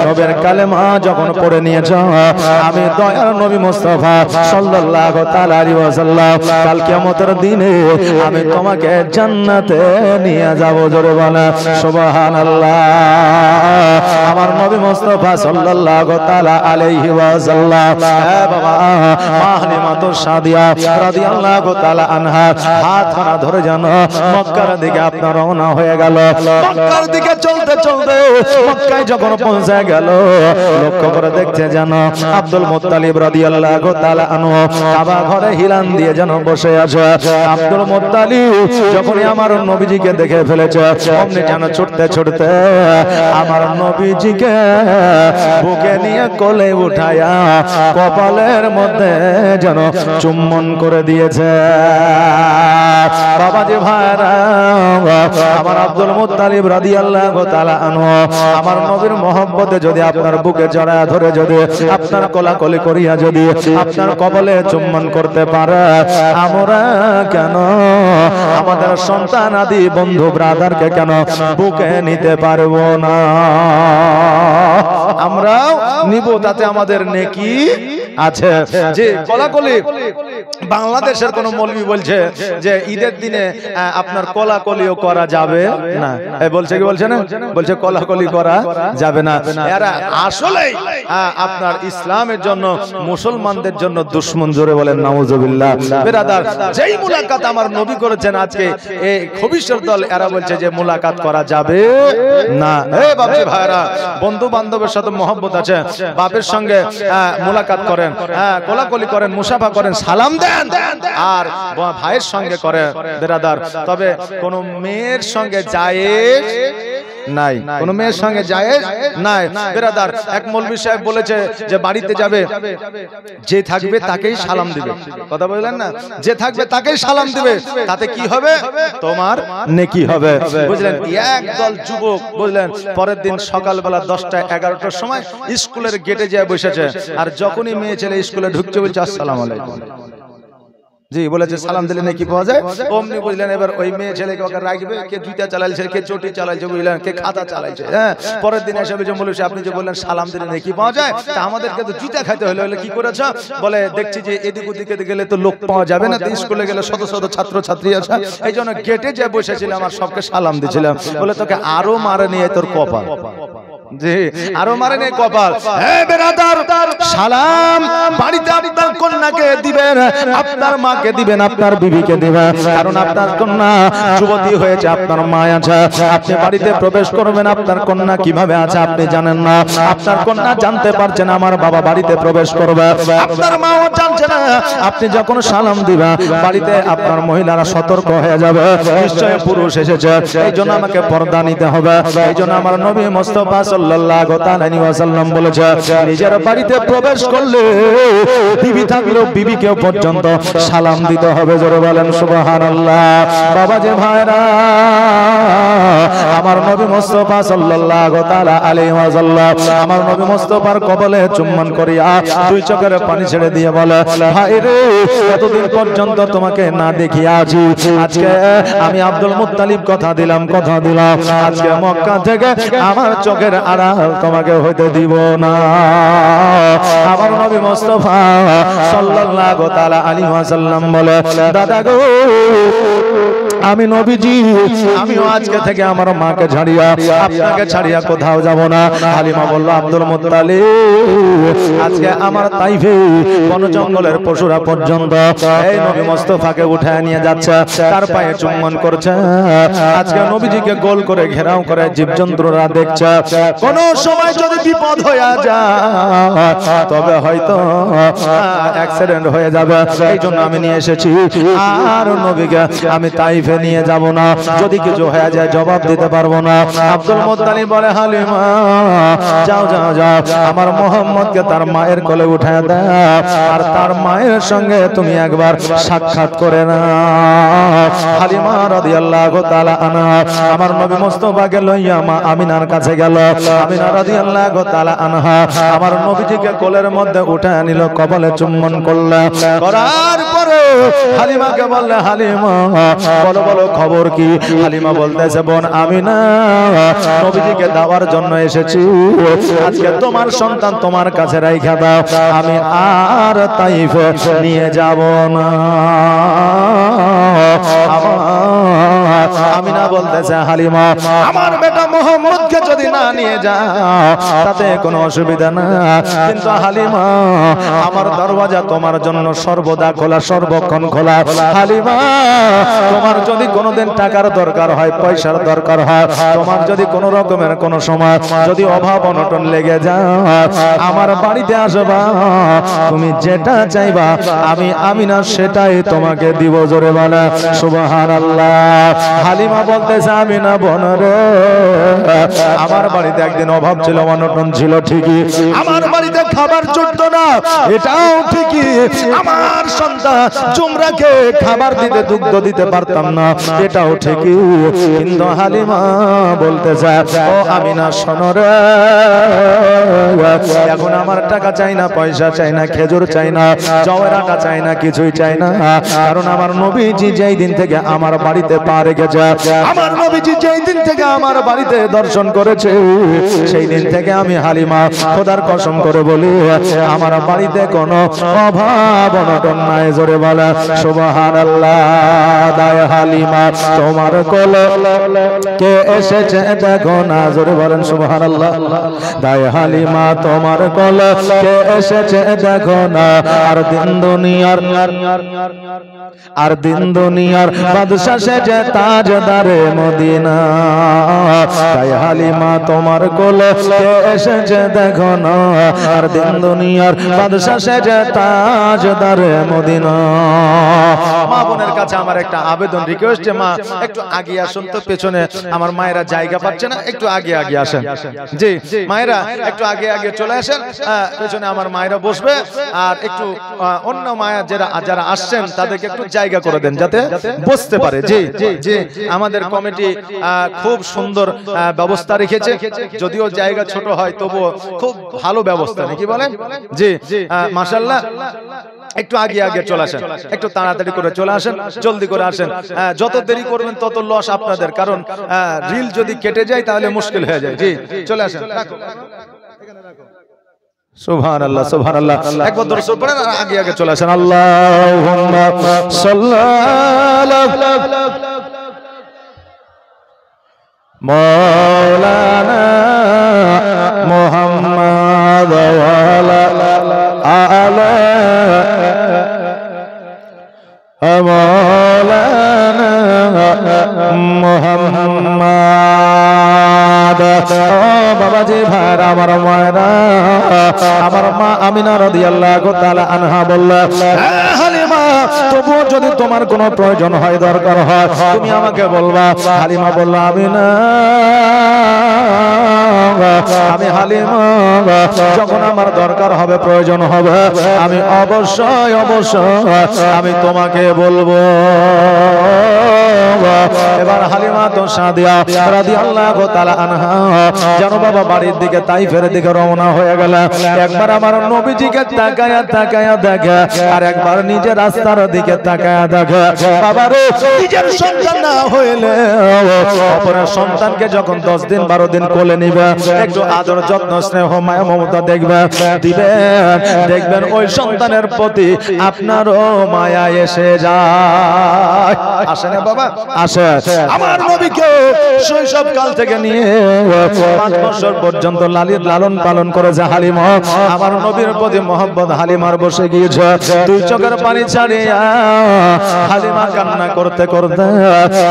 নবীর কালেমা যখন পড়ে নিয়েছো আমি দয়ার নবী মুস্তাফা সাল্লাল্লাহু তাআলা আলাইহি ওয়াসাল্লাম কাল কিয়ামতের দিনে আমি তোমাকে জান্নাতে নিয়ে যাব জোরে বলা সুবহানাল্লাহ আমার নবী মুস্তাফা সাল্লাল্লাহু তাআলা আলাইহি ওয়াসাল্লাম বাবা মাহলিমাতুর সাদিয়া রাদিয়াল্লাহু তাআলা আনহা হাত ধরা ধরে জানো মক্কার দিকে আপনার রওনা হয়ে গেল মক্কার দিকে চলতে চলতে মক্কায় যখন পৌঁছে গেল লক্ষ্য করে দেখতে জানো আব্দুল মুত্তালিব রাদিয়াল্লাহু তাআলা আনহু কাবা ঘরে হিলান দিয়ে যেন বসে আছে আব্দুল মুত্তালিব যখনই আমার নবীজিকে দেখে ফেলেছে অমনি যেন ছুটতে ছুটতে আমার নবীজিকে বুকে নিয়ে কোলে উঠায়া কপালের মধ্যে যেন চুম্বন করে দিয়েছে বাবাজি ভাইরা আমার আব্দুল মুত্তালিব রাদিয়াল্লাহু তাআলা আনহু আমার নবীর মহব্বতে যদি আপনার বুকে জড়ায়া ধরে যদি আপনার কোলাকুলি করিয়া যদি আপনার কপালে চুম্বন করতে পারে আমরা কেন আমাদের সন্তান আদি বন্ধু ব্রাদারকে কেন বুকে নিতে পারবো না আমরাও নিব তাতে আমাদের নেকি আছে যে কোলাকুলি বাংলাদেশের কোন মৌলবি বলছে যে ঈদের দিনে আপনার কোলাকুলিও করা যাবে না বলছে কি বলছে না বলছে কোলাকুলি করা যাবে না এরা আসলেই আপনার ইসলামের জন্য মুসলমানদের জন্য দুশমন জোরে বলেন নাউজুবিল্লাহ বিরাদার যেই মুলাকাত আমার নবী করেছেন আজকে এই খবিশের দল এরা বলছে যে মুলাকাত করা যাবে না এ বাপজি ভাইরা বন্ধু বান্ধবের সাথে মহব্বত আছে বাপের সঙ্গে মুলাকাত করেন কোলাকুলি করেন মুসাফা করেন সালাম দেন আর ভাইয়ের সঙ্গে করেন বিরাদার তবে কোন মেয়ের সঙ্গে জায়েজ নাই, কোন মেয়ের সঙ্গে জায়েজ নাই। বেরাদার, এক মৌলভী সাহেব বলেছে যে বাড়িতে যাবে, যে থাকবে তাকেই সালাম দিবে। কথা বললেন না, যে থাকবে তাকেই সালাম দিবে, তাতে কি হবে? তোমার নেকি হবে। বুঝলেন? একদল যুবক বুঝলেন পরের দিন সকালবেলা 10টা 11টার সময় স্কুলের গেটে যেয়ে বসেছে, আর যখনই মেয়ে ছেলে স্কুলে ঢুকছে বলছে আসসালামু আলাইকুম। জি বলেছে সালাম দিলে নাকি পাওয়া যায়। অমনি বুঝলেন এবার ওই মেয়ে ছেলেকে ওকে রাখবে, কে জুতা চালাইছে, কে চটি চালাইছে, বুঝলেন, কে খাতা চালাইছে। হ্যাঁ, পরের দিন এসে বলেছে আপনি যে বললেন সালাম দিলে নাকি পাওয়া যায়, তা আমাদেরকে তো জুতা খাইতে হলো। বলে কি করেছ? বলে দেখছি যে এদিক ওদিকে গেলে তো লোক পাওয়া যাবে না, তো স্কুলে গেলে শত শত ছাত্র ছাত্রী আছে, এই জন্য গেটে যে বসেছিলাম আর সবকে সালাম দিছিলাম। বলে তোকে আরো মারে নিয়ে তোর কপাল। জি, আরো মারে নেই কপাল। হে বেরাদার, সালাম বাড়িতে আপনার কন্যাকে দিবেন, আপনার মাকে দিবেন, আপনার বিবিকে দিবেন, কারণ আপনার কন্যা যুবতী হয়েছে, আপনার মা আছে। আপনি বাড়িতে প্রবেশ করবেন, আপনার কন্যা কিভাবে আছে আপনি জানেন না। আপনার কন্যা জানতে পারছেন আমার বাবা বাড়িতে প্রবেশ করবে, আপনার মাও জানছে না। আপনি যখন সালাম দিবেন বাড়িতে আপনার মহিলারা সতর্ক হয়ে যাবে, নিশ্চয় পুরুষ এসেছে, এই জন্য আমাকে পর্দা নিতে হবে। এই জন্য আমার নবী মুস্তাফা সাল্লাল্লাহু তাআলা আলাইহি ওয়াসাল্লাম বলেছে, নিজের বাড়িতে প্রবেশ করলে বিবি থাকলেও বিবিকে পর্যন্ত সালাম দিতে হবে। জোরে বলেন সুবহানাল্লাহ। বাবা যে ভাইরা, আমার নবী মুস্তাফা সাল্লাল্লাহু তাআলা আলাইহি ওয়াসাল্লাম আমার নবী মুস্তাফার কবলে চুম্বন করিয়া দুই চোখের পানি ছেড়ে দিয়ে বলে, ভাই রে, এতদিন পর্যন্ত তোমাকে না দেখিয়া আছি, আজকে আমি আব্দুল মুত্তালিব কথা দিলাম, আজকে মক্কা থেকে আমার চোখের আড়াল তোমাকে হইতে দিব না। আমার নবী মুস্তাফা সাল্লাল্লাহু তাআলা আলাইহি ওয়াসাল্লাম বলে, দাদা গো, আমি নবীজি, আমিও আজকে থেকে আমার মাকে ছাড়িয়া আপনাকে ছাড়িয়া কোথাও যাব না। হালিমা বলল, আব্দুল মুত্তালিব, আজকে আমার তাইফে বন জঙ্গলের পশুরা পর্যন্ত এই নবী মুস্তাফাকে উঠায় নিয়ে যাচ্ছে, তার পায়ে চুম্বন করছে। আজকে নবীজিকে গোল করে ঘেরাও করে জীবজন্তুরা দেখছে। কোন সময় যদি বিপদ হয়ে যায় তবে হয়তো অ্যাক্সিডেন্ট হয়ে যাবে, এই জন্য আমি নিয়ে এসেছি। আর নবীকে আমি তাইফে নিয়ে যাব না, যদি কিছু হয়ে যায় জবাব দিতে পারবো না। আব্দুল মুত্তালিব বলে, হালিমা যাও যাও যাও, আমার মুহাম্মদকে তার মায়ের কোলে উঠায় দাও, আর তার মায়ের সঙ্গে তুমি একবার সাক্ষাৎ করে না। হালিমা রাদিয়াল্লাহু তাআলা আনহা আমার নবী মুস্তাফাকে লইয়া মা আমিনার কাছে গেল। আমিনা রাদিয়াল্লাহু তাআলা আনহা আমার নবীজিকে কোলের মধ্যে উঠায় নিল, কপালে চুম্বন করলেন। করার পরে হালিমাকে বললে, হালিমা বলো বলো খবর কি? হালিমা বলতেছে, বোন আমিনা, নবীজিকে দেওয়ার জন্য এসেছি, আজকে তোমার সন্তান তোমার কাছে রাইখা দাও, আমি আর তাইফে নিয়ে যাব না। আমিনা বলতেছে, হালিমা, আমার বেটা মুহাম্মদকে যদি না নিয়ে যাও তাতে কোনো অসুবিধা না, কিন্তু হালিমা আমার দরওয়াজা তোমার জন্য সর্বদা খোলা, সর্বক্ষণ খোলা। হালিমা, তোমার যদি কোনোদিন টাকার দরকার হয়, পয়সার দরকার হয়, তোমার যদি কোনো রকমের কোনো সময় যদি অভাব অনটন লেগে যায়, আমার বাড়িতে আসবা, তুমি যেটা চাইবা আমি আমিনা সেটাই তোমাকে দিব। জোরে বলে সুবহানাল্লাহ। হালিমা বলতেছে, আমিনা বোন রে, আমার বাড়িতে একদিন অভাব ছিল, অনটন ছিল ঠিকই, আমার বাড়িতে খাবার জুটত না, এটাও ঠিকই, আমার সন্তান জুমরাকে খাবার দিতে, দুগ্ধ দিতে পারতাম না, এটাও ঠিকই, কিন্তু হালিমা বলতেছে, ও আমিনা শোনো রে, এখন আমার টাকা চাই না, পয়সা চাই না, খেজুর চাই না, জওয়ার আটা চাই না, কিছুই চাই না, কারণ আমার নবীজি যেই দিন থেকে আমার বাড়িতে পা রেখেছে, আমার নবীজি যেই দিন থেকে আমার বাড়িতে দর্শন করেছে, সেই দিন থেকে আমি হালিমা খোদার কসম করে বলি, আমার বাড়িতে কোনো অভাব অনটন নাই। জোরে বলা সুবহানাল্লাহ। দায় হালিমা তোমার কোলে কে এসেছে দেখো না, জোরে বলেন সুবহানাল্লাহ। দায় হালিমা তোমার কোলে কে এসেছে দেখো না, আর দিন দুনিয়ার আর দিন দুনিয়ার বাদশা সেজে তাজদারে মদিনা। তাই হালিমা তোমার কোলে এসেছে দেখো না, আর দিন দুনিয়ার বাদশা সেজে তাজদারে মদিনা। মা বোনের কাছে আমার একটা আবেদন, রিকোয়েস্ট, যে মা একটু আগে আসুন তো, পেছনে আমার মায়েরা জায়গা পাচ্ছে না, একটু আগে আগে আসেন। জি মায়েরা একটু আগে আগে চলে আসেন, পেছনে আমার মায়েরা বসবে। আর একটু অন্য মায়া যারা আসছেন তাদেরকে একটু জায়গা করে দেন যাতে বসতে পারে। জি জি আমাদের কমিটি খুব সুন্দর ব্যবস্থা রেখেছে, যদিও জায়গা ছোট হয় তবুও খুব ভালো ব্যবস্থা, নাকি বলেন? জি মাশাআল্লাহ। একটু আগে আগে চলে আসেন, একটু তাড়াতাড়ি করে চলে আসেন, জলদি করে আসেন। যত দেরি করবেন তত লস আপনাদের, কারণ রিল যদি কেটে যায় তাহলে মুশকিল হয়ে যায়। জি চলে আসেন। সুবহানাল্লাহ সুবহানাল্লাহ, একবার দরুদ পড়েন আর আগে আগে চলে আসেন। আল্লাহুম্মা সাল্লাল্লাহু মাওলানা মুহাম্মাদ ওয়া আলা আলা মাওলানা মুহাম্মাদ। বাবাজি ভাই, আমার মায়েরা, আমার মা আমিনা রাদিয়াল্লাহু তাআলা আনহা বললেন, হালিমা তবুও যদি তোমার কোনো প্রয়োজন হয়, দরকার হয়, তুমি আমাকে বলবা। হালিমা বলল, আমিনা আমি হালিমা যখন আমার দরকার হবে, প্রয়োজন হবে, আমি অবশ্যই আমি তোমাকে বলবো। এবার হালিমা তো সাদিয়া রাদিয়াল্লাহু তাআলা আনহা যেন বাবা বাড়ির দিকে, তাইফের দিকে রওনা হয়ে গেল। একবার আমার নবীজিকে তাকায়া তাকায়া দেখে, আর একবার নিজের রাস্তার দিকে তাকায়া দেখে। বাবারে, নিজের সন্তান না হইলে অপরের সন্তানকে যখন 10 দিন 12 দিন কোলে নিবে, একটু আদর যত্ন স্নেহ মায়া মমতা দেখবেন ওই সন্তানের প্রতি আপনারও মায়া এসে যায়। আসে না বাবা? আসে। আমার নবীকে শৈশব কাল থেকে নিয়ে 5 বছর পর্যন্ত লালন পালন করেছে হালিমা। আমার নবীর প্রতি মহব্বত হালিমার বসে গিয়েছে। 2 চোখের পানি ছাড়িয়া হালিমা কান্না করতে করতে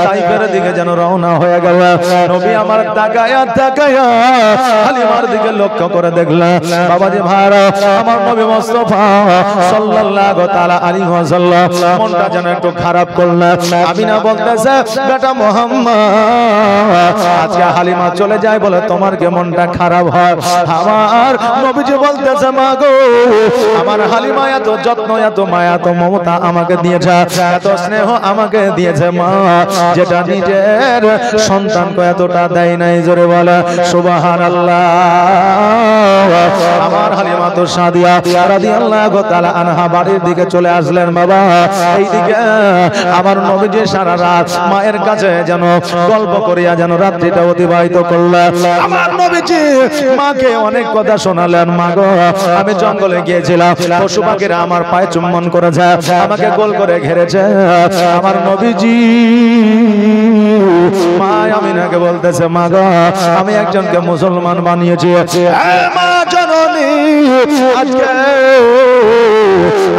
তাইফের দিকে যেন রওনা হয়ে গেল। নবী আমার তাকায়া তাকায়া হালিমার দিকে লক্ষ্য করে দেখলেন, বাবাজি ভাইরা, আমার নবী মুস্তাফা সাল্লাল্লাহু তাআলা আলাইহি ওয়াসাল্লাম মনটা যেন একটু খারাপ করলেন। আমিনা বলতেছে, বেটা মুহাম্মদ, আজকে হালিমা চলে যায় বলে তোমার কি মনটা খারাপ হয়? আমার নবীজি বলতেছে, মা গো, আমার হালিমা এত যত্ন, এত মায়া, এত মমতা আমাকে দিয়েছে, এত স্নেহ আমাকে দিয়েছে মা, যেটা নিজের সন্তানকে এতটা দেয় নাই। জোরে বলে সুবহানাল্লাহ। আমার হালিমা তো সাদিয়া রাদিয়াল্লাহু তাআলা আনহা বাড়ির দিকে চলে আসলেন। বাবা এইদিকে আমার নবীজি সারা রাত মায়ের কাছে যেন গল্প করিয়া যেন রাত্রিটা অতিবাহিত করলেন। আমার নবীজি মাকে অনেক কথা শোনালেন। মা গো, আমি জঙ্গলে গিয়েছিলাম, পশু পাখিরা আমার পায়ে চুম্বন করেছে, আমাকে গোল করে ঘেরেছে। আমার নবীজি মা আমিনাকে বলতেছে, মা গো, আমি একজনকে মুসলমান বানিয়েছি। মা জননী, আজকে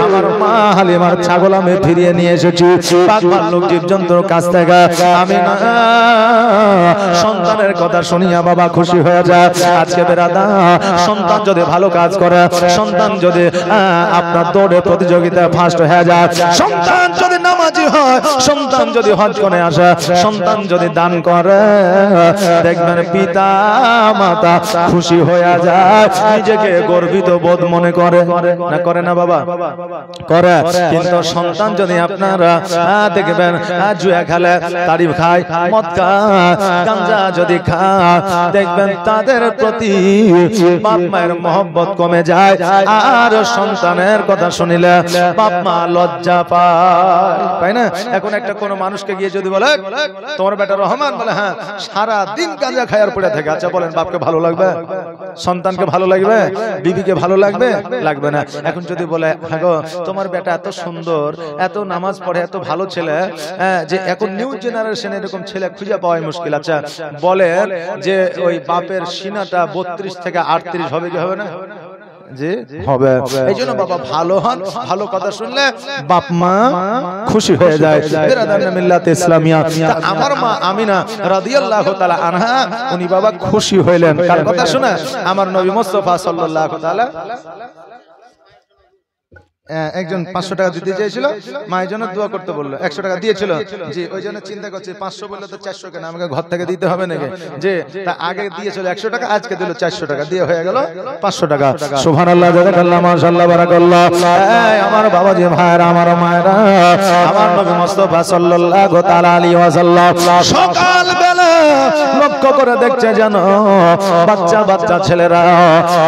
আমার মা হালিমার ছাগল আমি ফিরিয়ে নিয়ে এসেছি পাক ভাল্লুক জীবজন্তুর কাছ থেকে। আমি না সন্তানের কথা শুনিয়া বাবা খুশি হয়ে যায়। আজকে বেরাদা, সন্তান যদি ভালো কাজ করে, সন্তান যদি আপনার দৌড়ে প্রতিযোগিতায় ফার্স্ট হয়ে যায়, সন্তান যদি নামাজি হয়, সন্তান যদি হজ করে আসে, সন্তান যদি দান করে, দেখবেন পিতা মাতা খুশি হয়ে যায়, নিজেকে গর্বিত বোধ মনে করে না? করে না বাবা? করে। কিন্তু সন্তান যদি আপনারা দেখবেন জুয়া খেলে, তারিফ খায়, মদ খায়, গাঁজা যদি খায়, দেখবেন তাদের প্রতি বাপ মায়ের মহব্বত কমে যায়। আর সন্তানের কথা শুনিলে বাপ মা লজ্জা পায়, তাই না? এখন একটা কোন মানুষকে গিয়ে যদি বলে, তোমার বেটা রহমান, বলে হ্যাঁ, সারা দিন গাঁজা খায়ার পড়ে থাকে, আচ্ছা বলেন বাপকে ভালো লাগবে? সন্তানকে ভালো লাগবে? বিবিকে ভালো লাগবে? লাগবে না। এখন যদি বলে, হ্যাঁ গো, তোমার বেটা এত সুন্দর, এত নামাজ পড়ে, এত ভালো ছেলে, যে এখন নিউ জেনারেশন এরকম ছেলে খুঁজে পাওয়াই মুশকিল, আচ্ছা বলেন যে ওই বাপের সিনাটা 32 থেকে 38 হবে কি হবে না? যে হবে। এই জন্য বাবা ভালো হন, ভালো কথা শুনলে বাপ মা খুশি হয়ে যায়। বিরাদার মিল্লাত ইসলামিয়া, আমার মা আমিনা রাদিয়াল্লাহু তাআলা আনহা উনি বাবা খুশি হইলেন কার কথা শুনে? আমার নবী মুস্তাফা সাল্লাল্লাহু তাআলা। একজন 500 টাকা দিতে চেয়েছিল, মায়ের জন্য দোয়া করতে বললো, 100 টাকা দিয়েছিল। জি, ওই জন্য চিন্তা করছি 500 বললে তো 400 কেন, আমাকে ঘর থেকে দিতে হবে নাকি? যে তা আগে দিয়েছিল 100 টাকা, আজকে দিল 400 টাকা, দিয়ে হয়ে গেল 500 টাকা। সুবহানাল্লাহ, জাযাকাল্লাহ, মাশাআল্লাহ, বারাকাল্লাহ। আমার বাবাজি ভাইরা, আমার মায়েরা, আমার নবী মুস্তাফা সাল্লাল্লাহু তাআলা আলাইহি ওয়াসাল্লাম সকাল বেলা লক্ষ্য করে দেখছে যেন বাচ্চা বাচ্চা ছেলেরা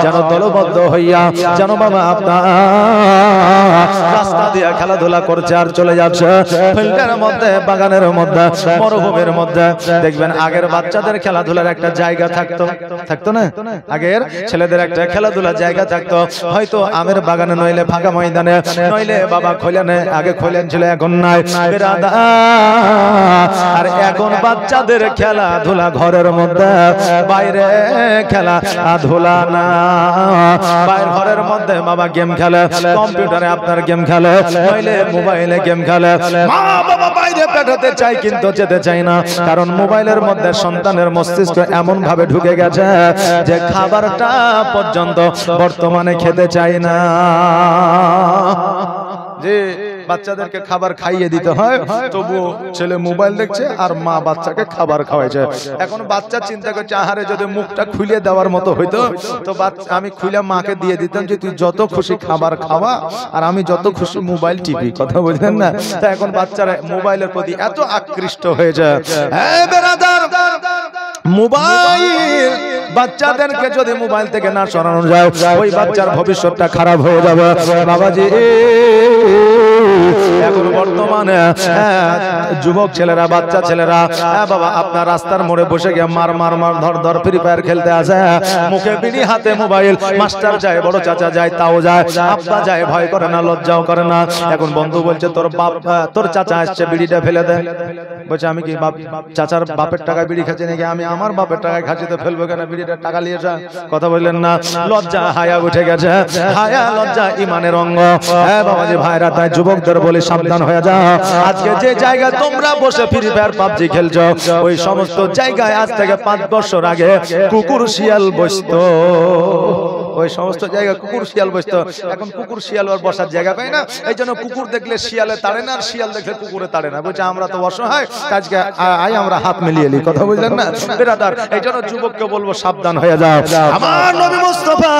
যেন দলবদ্ধ হইয়া যেন বাবা আপনার রাস্তা দিয়ে খেলাধুলা করছে আর চলে যাচ্ছে ফিল্ডের মধ্যে, বাগানের মধ্যে, মরুভূমির মধ্যে। দেখবেন আগের বাচ্চাদের খেলাধুলার একটা জায়গা থাকতো না? আগের ছেলেদের একটা খেলাধুলার জায়গা থাকতো, হয়তো আমের বাগানে, নইলে ফাঁকা ময়দানে, নইলে বাবা খোলেনে। আগে খোলেন ছিল, এখন নাই। আর এখন বাচ্চাদের খেলাধুলা ঘরের মধ্যে, বাইরে খেলাধুলা না। বাইরে ঘরের মধ্যে বাবা গেম খেলে, কম্পিউটারে আপনার গেম খেলে, নইলে মোবাইলে গেম খেলে। মা বাবা বাইরে পাঠাতে চাই কিন্তু যেতে চাই না, কারণ মোবাইলের মধ্যে সন্তানের মস্তিষ্ক এমন ভাবে ঢুকে গেছে যে খাবারটা পর্যন্ত বর্তমানে খেতে চাই না। যে বাচ্চাদেরকে খাবার খাইয়ে দিতে হয়, তবু ছেলে মোবাইল দেখছে আর মা বাচ্চাকে খাবার খাওয়াইছে। এখন বাচ্চা চিন্তা করছে, আহারে যদি মুখটা খুলে দেওয়ার মতো হইতো তো আমি খুলে মাকে দিয়ে দিতাম যে তুই যত খুশি খাবার খাওয়া আর আমি যত খুশি মোবাইল টিপি। কথা বুঝলেন না? তা এখন বাচ্চারা মোবাইলের প্রতি এত আকৃষ্ট হয়ে যায়। হ্যাঁ বেরাদার, মোবাইল বাচ্চাদেরকে যদি মোবাইল থেকে না সরানো যায়, ওই বাচ্চার ভবিষ্যৎটা খারাপ হয়ে যাবে। বাবাজি, এখন বর্তমানে যুবক ছেলেরা, বাচ্চা ছেলেরা বাবা আপনার রাস্তার মোড়ে বসে গিয়ে মার মার মার ধর ধর ফ্রি ফায়ার খেলতে আসে, মুখে বিড়ি, হাতে মোবাইল। মাস্টার যায়, বড় চাচা যায়, তাও যায়, আব্বা যায়, ভয় করে না, লজ্জাও করে না। এখন বন্ধু বলছে তোর বাপ, তোর চাচা আসছে, বিড়িটা ফেলে দে। বলছে আমি কি বাপ চাচার বাপের টাকায় বিড়ি খাচ্ছি নাকি? আমি আমার বাপের টাকায় খাচ্ছি, তো ফেলবো কেন? বিড়িটা টাকা নিয়ে যা। কথা বললেন না? লজ্জা হায়া উঠে গেছে। হায়া লজ্জা ইমানের অঙ্গ। হ্যাঁ বাবাজি ভাইরা, তাই যুবকদের বলে সাবধান হয়ে যাও। আজকে যে জায়গায় তোমরা বসে ফ্রি ফায়ার পাবজি খেলছো, ওই সমস্ত জায়গায় আজ থেকে 5 বছর আগে কুকুর শিয়াল বসতো। ওই সমস্ত জায়গায় কুকুর শিয়াল বসতো। এখন কুকুর শিয়াল আর বসার জায়গা পায় না, এই জন্য কুকুর দেখলে শিয়ালে তাড়ে না, আর শিয়াল দেখলে কুকুরে তাড়ে না। বলছে আমরা তো অসহায়, আজকে আই আমরা হাত মিলিয়ে নি। কথা বুঝলেন না বেরাদার? এই জন্য যুবককে বলবো সাবধান হয়ে যাও। আমার নবী মুস্তাফা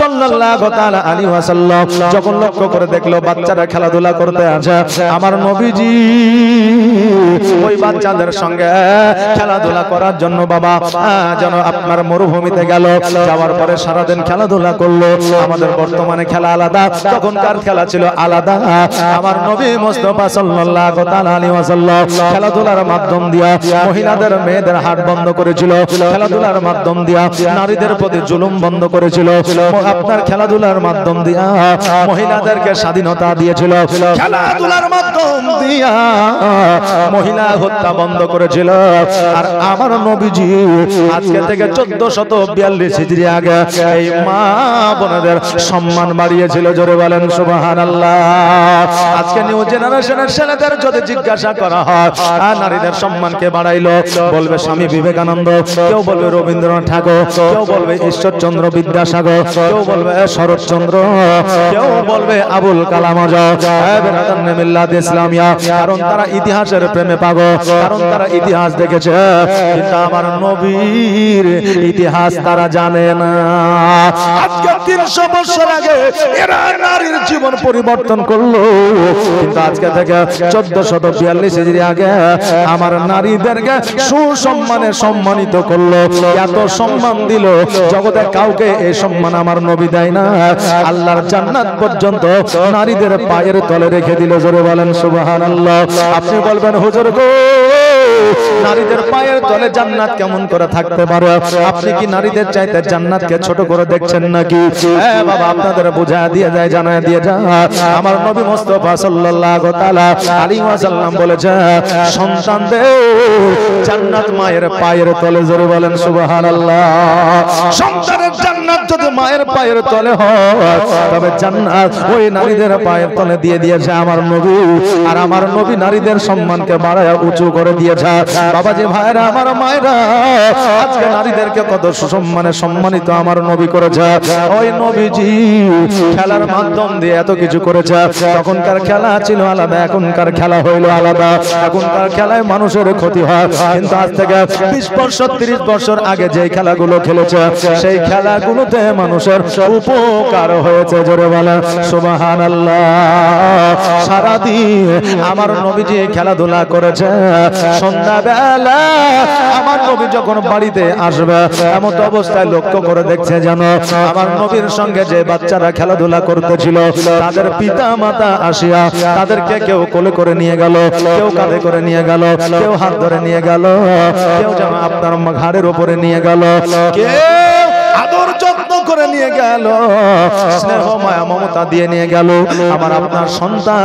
সাল্লাল্লাহু তাআলা আলাইহি ওয়াসাল্লাম যখন লক্ষ্য করে দেখলো বাচ্চারা খেলাধুলা করতে আছে, আমার নবীজি ওই বাচ্চাদের সঙ্গে খেলাধুলা করার জন্য বাবা যেন আপনার মরুভূমিতে গেল। যাওয়ার পরে সারাদিন খেলাধুলা করলো। আমাদের বর্তমানে খেলা আলাদা, তখনকার খেলা ছিল আলাদা। আমার নবী মুস্তাফা সাল্লাল্লাহু তাআলা আলাইহি ওয়াসাল্লাম খেলাধুলার মাধ্যম দিয়া মহিলাদের, মেয়েদের হাট বন্ধ করেছিল। খেলাধুলার মাধ্যম দিয়া নারীদের প্রতি জুলুম বন্ধ করেছিল। আপনার খেলাধুলার মাধ্যম দিয়া মহিলাদেরকে স্বাধীনতা দিয়েছিল। খেলাধুলার মাধ্যম দিয়া মহিলা হত্যা বন্ধ করেছিল। আর আমার নবীজি আজকে থেকে 1442 হিজরি আগে এই মা বোনদের সম্মান বাড়িয়েছিল। জোরে বলেন সুবহানাল্লাহ। আজকে নিউ জেনারেশনের ছেলেদের যদি জিজ্ঞাসা করা হয় নারীদের সম্মান কে বাড়াইলো, বলবে স্বামী বিবেকানন্দ, কেউ বলবে রবীন্দ্রনাথ ঠাকুর, কেউ বলবে ঈশ্বরচন্দ্র বিদ্যাসাগর, কেউ বলবে শরৎচন্দ্র, কেউ বলবে আবুল কালাম আজাদ। মিল্লাত ইসলামিয়া, কারণ তারা ইতিহাসের প্রেমে পাগল, কারণ তারা ইতিহাস দেখেছে, কিন্তু আমার নবীর ইতিহাস তারা জানে না। আজকে 300 বছর আগে এরা নারীর জীবন পরিবর্তন করলো, কিন্তু আজকে থেকে 1442 হিজরি আগে আমার নারীদেরকে সুসম্মানে সম্মানিত করলো। এত সম্মান দিল, জগতে কাউকে এই সম্মান আমার নবী দেয় না। আল্লাহর জান্নাত পর্যন্ত নারীদের পায়ের তলে রেখে দিল। জোরে বলেন সুবহানাল্লাহ। আপনি বলবেন হুজুর গো, নারীদের পায়ের তলে জান্নাত কেমন করে থাকতে পারে? আপনি কি নারীদের চাইতে জান্নাতকে ছোট করে দেখছেন নাকি? হ্যাঁ বাবা, আপনাদের বুঝা দিয়ে যায়, জানা দিয়ে যায়। আমার নবী মুস্তাফা সাল্লাল্লাহু তাআলা আলাইহি ওয়াসাল্লাম বলেছে, সন্তানদের জান্নাত মায়ের পায়ের তলে। জোরে বলেন সুবহানাল্লাহ। সন্তানের জান্নাত জান্নাত যদি মায়ের পায়ের তলে হয় তবে জান্নাত ওই নারীদের পায়ের তলে দিয়ে দিয়েছে আমার নবী। আর আমার নবী নারীদের সম্মানকে বাড়ায় উঁচু করে দিয়েছে। বাবাজি ভাইরা আমার মায়েরা, আজকে নারীদেরকে কত সুসম্মানে সম্মানিত আমার নবী করেছে। ওই নবীজি খেলার মাধ্যম দিয়ে এত কিছু করেছে। তখনকার খেলা ছিল আলাদা, এখনকার খেলা হইল আলাদা। এখনকার খেলায় মানুষের ক্ষতি হয়, কিন্তু আজ থেকে 20 বছর 30 বছর আগে যে খেলাগুলো খেলেছে সেই খেলাগুলোতে মানুষের উপকার হয়েছে। জোরে বলেন সুবহানাল্লাহ। সারাদিন আমার নবীজি খেলাধুলা করেছে। সন্ধ্যাবেলা আমার নবী যখন বাড়িতে আসবে এমন অবস্থায় লক্ষ্য করে দেখছে যেন আমার নবীর সঙ্গে যে বাচ্চারা খেলাধুলা করতেছিল তাদের পিতা মাতা আসিয়া তাদেরকে কেউ কোলে করে নিয়ে গেল, কেউ কাঁধে করে নিয়ে গেল, কেউ হাত ধরে নিয়ে গেল, কেউ যেন আপনার ঘাড়ের উপরে নিয়ে গেল, কেউ আদর যত্ন করে নিয়ে গেল, স্নেহ মায়া মমতা দিয়ে নিয়ে গেল। আমার আপনার সন্তান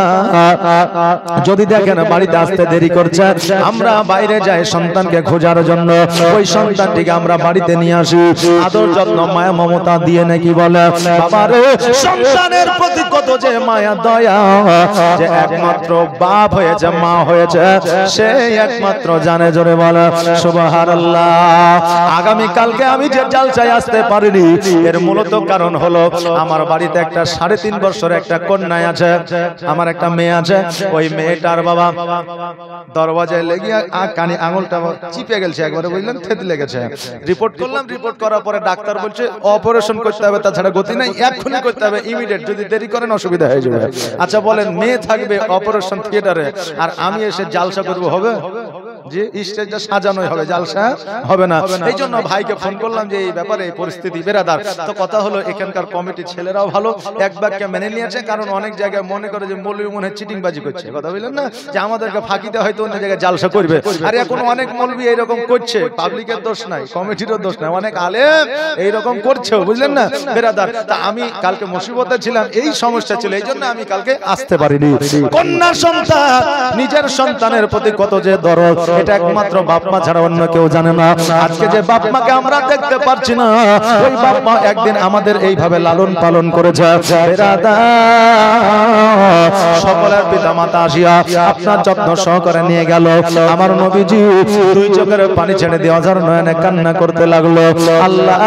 যদি দেখেন বাড়িতে আসতে দেরি করছে, আমরা বাইরে যাই সন্তানকে খোঁজার জন্য, ওই সন্তানটিকে আমরা বাড়িতে নিয়ে আসি, আদর যত্ন মায়া মমতা দিয়ে নাকি বলে বাবারে সন্তানের প্রতি কত যে মায়া দয়া, যে একমাত্র বাপ হয়েছে মা হয়েছে সেই একমাত্র জানে। জোরে বলে সুবহানাল্লাহ। আগামী কালকে আমি যে জালসায় আসতে পারিনি এর মূলত কারণ হলো আমার বাড়িতে একটা 3.5 বছর একটা কন্যা আছে, আমার একটা মেয়ে আছে। ওই মেয়েটার বাবা দরওয়াজায় লেগে কানে আঙুলটা চিপে গেছে, একবারে বুঝলেন থেতে লেগেছে। রিপোর্ট করলাম, রিপোর্ট করার পরে ডাক্তার বলছে অপারেশন করতে হবে, তাছাড়া গতি নাই, এক্ষুনি করতে হবে, ইমিডিয়েট, যদি দেরি করেন অসুবিধা হয়ে যাবে। আচ্ছা বলেন, মেয়ে থাকবে অপারেশন থিয়েটারে আর আমি এসে জালসা করবো, হবে? যে স্টেজটা সাজানোই হবে, জালসা হবে না। এই জন্য ভাইকে ফোন করলাম যে এই ব্যাপারে এই পরিস্থিতি বেরাদার। তো কথা হলো এখানকার কমিটির ছেলেরাও ভালো, এক বাক্যে মেনে নিয়েছে। কারণ অনেক জায়গায় মনে করে যে মৌলবি মনে হয় চিটিংবাজি করছে, কথা বললেন না, যে আমাদেরকে ফাঁকিতে হয়তো অন্য জায়গায় জালসা করবে। আর এখন অনেক মৌলবি এইরকম করছে, পাবলিকের দোষ নাই, কমিটিরও দোষ নাই, অনেক আলেম এইরকম করছে, বুঝলেন না বেরাদার। তা আমি কালকে মুসিবতে ছিলাম, এই সমস্যা ছিল, এই জন্য আমি কালকে আসতে পারিনি। কন্যা সন্তান নিজের সন্তানের প্রতি কত যে দরদ, এটা একমাত্র বাপ মা ছাড়া অন্য কেউ জানে না। আজকে যে বাপ মাকে আমরা দেখতে পারছি না, ওই বাপ মা একদিন আমাদের এইভাবে লালন পালন করেছে। সকলের পিতা মাতা আসিয়া আপনার যত্ন সহকারে নিয়ে গেল। আমার নবীজি 2 চোখের পানি ছেড়ে দিয়ে অঝর নয়নে কান্না করতে লাগলো। আল্লাহ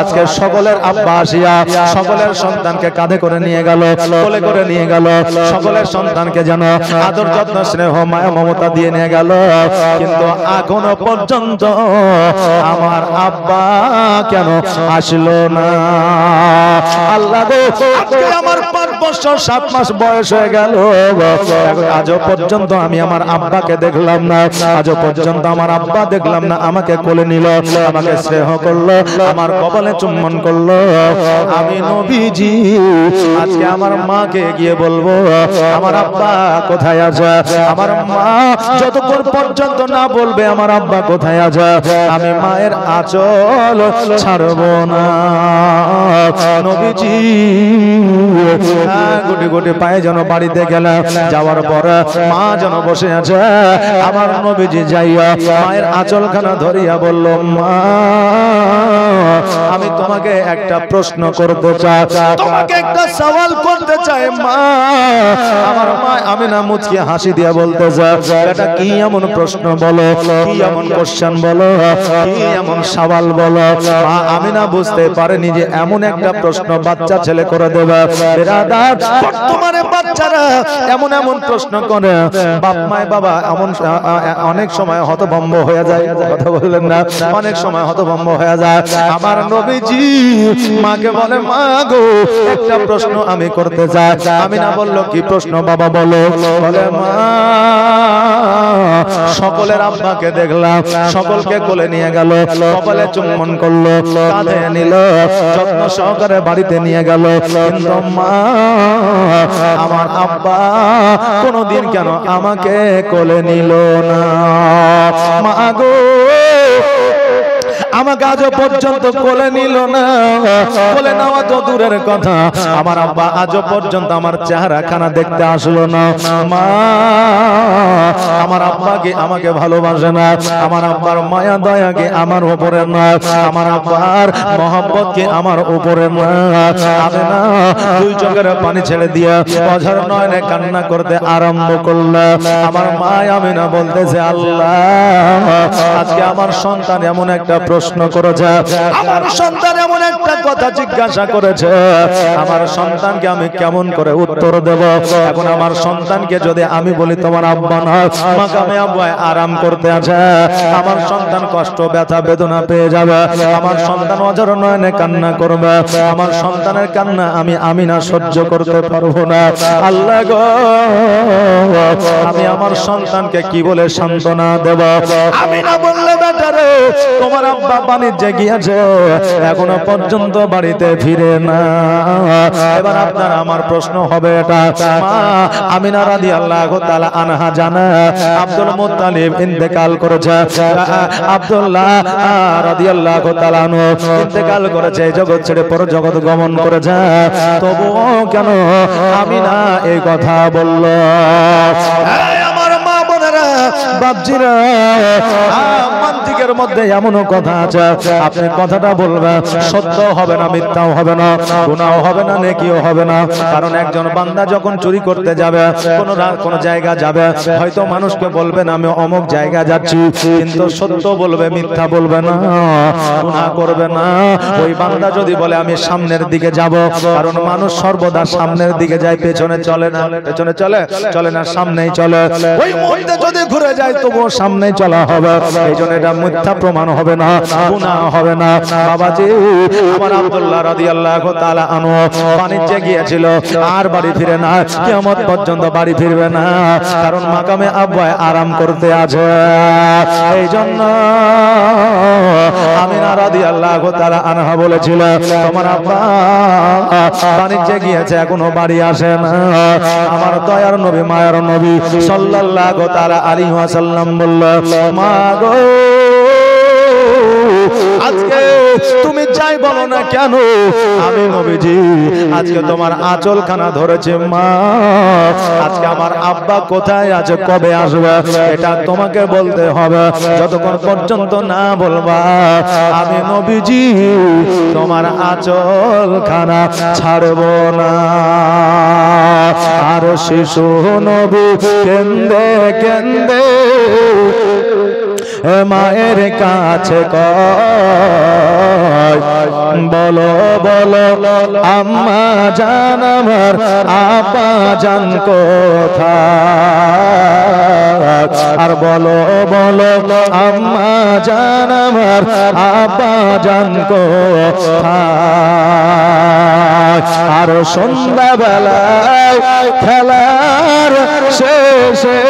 আজকে সকলের আব্বা আসিয়া সকলের সন্তানকে কাঁধে করে নিয়ে গেল, কোলে করে নিয়ে গেল, সকলের সন্তানকে যেন আদর যত্ন স্নেহ মায়া মমতা দিয়ে নিয়ে গেল। কিন্তু এখনো পর্যন্ত আমার আব্বা কেন আসলো না? আল্লাহ গো, আজকে আমার 5 বছর 7 মাস বয়স হয়ে গেল, আজও পর্যন্ত আমি আমার আব্বাকে দেখলাম না, আজও পর্যন্ত আমার আব্বা দেখলাম না আমাকে কোলে নিল, আমাকে স্নেহ করলো, আমার কপালে চুম্বন করলো। আমি নবীজি আজকে আমার মাকে গিয়ে বলবো আমার আব্বা কোথায় আছে? আমার মা যতক্ষণ পর্যন্ত না বলবে আমার আব্বা কোথায় আছে, আমি মায়ের আঁচল ছাড়বো না। নবীজি গুটি গুটি পায়ে যেন বাড়িতে গেলাম, যাওয়ার পরে মা যেন বসে আছে। আমার নবীজি যাইয়া মায়ের আঁচলখানা ধরিয়া বলল, মা আমি তোমাকে একটা প্রশ্ন করতে চাই, তোমাকে একটা সওয়াল করতে চাই মা। আমার মা আমিনা মুচকি হাসি দিয়া বলতে চায়, এটা কি এমন প্রশ্ন বলো, কি এমন কোশ্চেন বলো, কি এমন সওয়াল বলো। মা আমিনা বুঝতে পারেনি যে এমন একটা প্রশ্ন বাচ্চা ছেলে করে দেবে। বিরাদার, বর্তমানে বাচ্চারা এমন এমন প্রশ্ন করে, বাপ মায় বাবা এমন অনেক সময় হতভম্ব হয়ে যায়, কথা বললেন না, অনেক সময় হতভম্ব হয়ে যায়। আমার নবীজি মাকে বলে, মা গো একটা প্রশ্ন আমি করতে চাই। আমিনা বলল, কি প্রশ্ন বাবা বলো? বলে, মা সকলের আব্বাকে দেখলাম, সকলকে কোলে নিয়ে গেল, কপালে চুম্বন করলো, কাঁধে নিল, যত্ন সহকারে বাড়িতে নিয়ে গেল, কিন্তু মা আমার আব্বা কোনদিন কেন আমাকে কোলে নিল না? মা গো আমাকে আজও পর্যন্ত কোলে নিল না। কোলে নেওয়া তো দূরের কথা, আমার আব্বা আজও পর্যন্ত আমার চেহারা খানা দেখতে আসলো না। মা আমার আব্বাকে আমাকে ভালোবাসে না, আমার আব্বার মায়া দয়াকে আমার উপরে না, আমার আব্বার মহব্বতকে আমার উপরে না। আমি না দুই চোখের পানি ছেড়ে দিয়ে অঝর নয়নে কান্না করতে আরম্ভ করলো। আমার মা আমিনা বলতেছে, আল্লাহ আজকে আমার সন্তান এমন একটা প্রশ্ন করেছে, আমার সন্তান এমন একটা কথা জিজ্ঞাসা করেছে, আমার সন্তানকে আমি কেমন করে উত্তর দেব? এখন আমার সন্তানকে যদি আমি বলি তোমার আব্বা না, মাকামে আব্বায় আরাম করতে আছে, আমার সন্তান কষ্ট ব্যথা বেদনা পেয়ে যাবে, আমার সন্তান অঝর নয়নে কান্না করবে, আমার সন্তানের কান্না আমি আমিনা সহ্য করতে পারবো না। আল্লাহ গো, আমি আমার সন্তানকে কি বলে সান্ত্বনা দেব? আমিনা বললে, বেটা রে, তোমার আব্বা বাণিজ্যে গিয়েছে, এখনো পর্যন্ত বাড়িতে ফিরে না। এবার আপনার আমার প্রশ্ন হবে এটা, মা আমিনা রাদিয়াল্লাহু তাআলা আনহা জানা আব্দুল মুত্তালিব ইন্তেকাল করেছে, আব্দুল্লাহ রাদিয়াল্লাহু তাআলা আনহু ইন্তেকাল করেছে, এই জগৎ ছেড়ে পর জগৎ গমন করেছে, তবুও কেন আমিনা এই কথা বলল? আমার মা বোনেরা, বাপজিরা, মান্তিকের মধ্যে এমন কথা আছে, আপনি কথাটা বলবেন, সত্য হবে না, মিথ্যাও হবে না, গুনাহও হবে না, নেকিও হবে না। কারণ একজন বান্দা যখন চুরি করতে যাবে, কোন জায়গা যাবে, হয়তো মানুষকে বলবেন আমি অমুক জায়গা যাচ্ছি, কিন্তু সত্য বলবে, মিথ্যা বলবে না, গুনাহ করবে না। ওই বান্দা যদি বলে আমি সামনের দিকে যাব, কারণ মানুষ সর্বদা সামনের দিকে যায়, পেছনে চলে না, পেছনে চলে না, সামনেই চলে। ওই মুহূর্তে যদি ঘুরে যায় তবুও সামনেই চলা হবে, এই জন্য এটা মিথ্যা প্রমাণ হবে না, গুনাহ হবে না। বাবাজি, আমার আব্দুল্লাহ রাদিয়াল্লাহু তাআলা আনহু বাণিজ্যে গিয়েছিল, আর বাড়ি ফিরে না, কিয়ামত পর্যন্ত বাড়ি ফিরবে না, কারণ মাকামে আব্বায় আরাম করতে আছে। এই জন্য আমিনা রাদিয়াল্লাহু তাআলা আনহা বলেছিল, তোমার আব্বা বাণিজ্যে গিয়েছে, এখনো বাড়ি আসে না। আমার দয়ার নবী, মায়ার নবী সাল্লাল্লাহু তাআলা আলাইহি ওয়াসাল্লাম বলল, মা গো, আজকে তুমি যাই বলো না কেন, আমি নবীজি আজকে তোমার আঁচল খানা ধরেছে। মা, আজকে আমার আব্বা কোথায় আছে, কবে আসবে, এটা তোমাকে বলতে হবে। যতক্ষণ পর্যন্ত না বলবা, আমি নবীজি তোমার আঁচল খানা ছাড়বো না। আর শিশু নবী কেন্দে কেন্দে মায়ের কাছে কয়, বলো বলো আম্মা জান আমার আপা জান কোথায়? আর বলো বলো আম্মা জান আমার আপা জান কোথায়? আর সন্ধ্যা বেলায় খেলার শেষে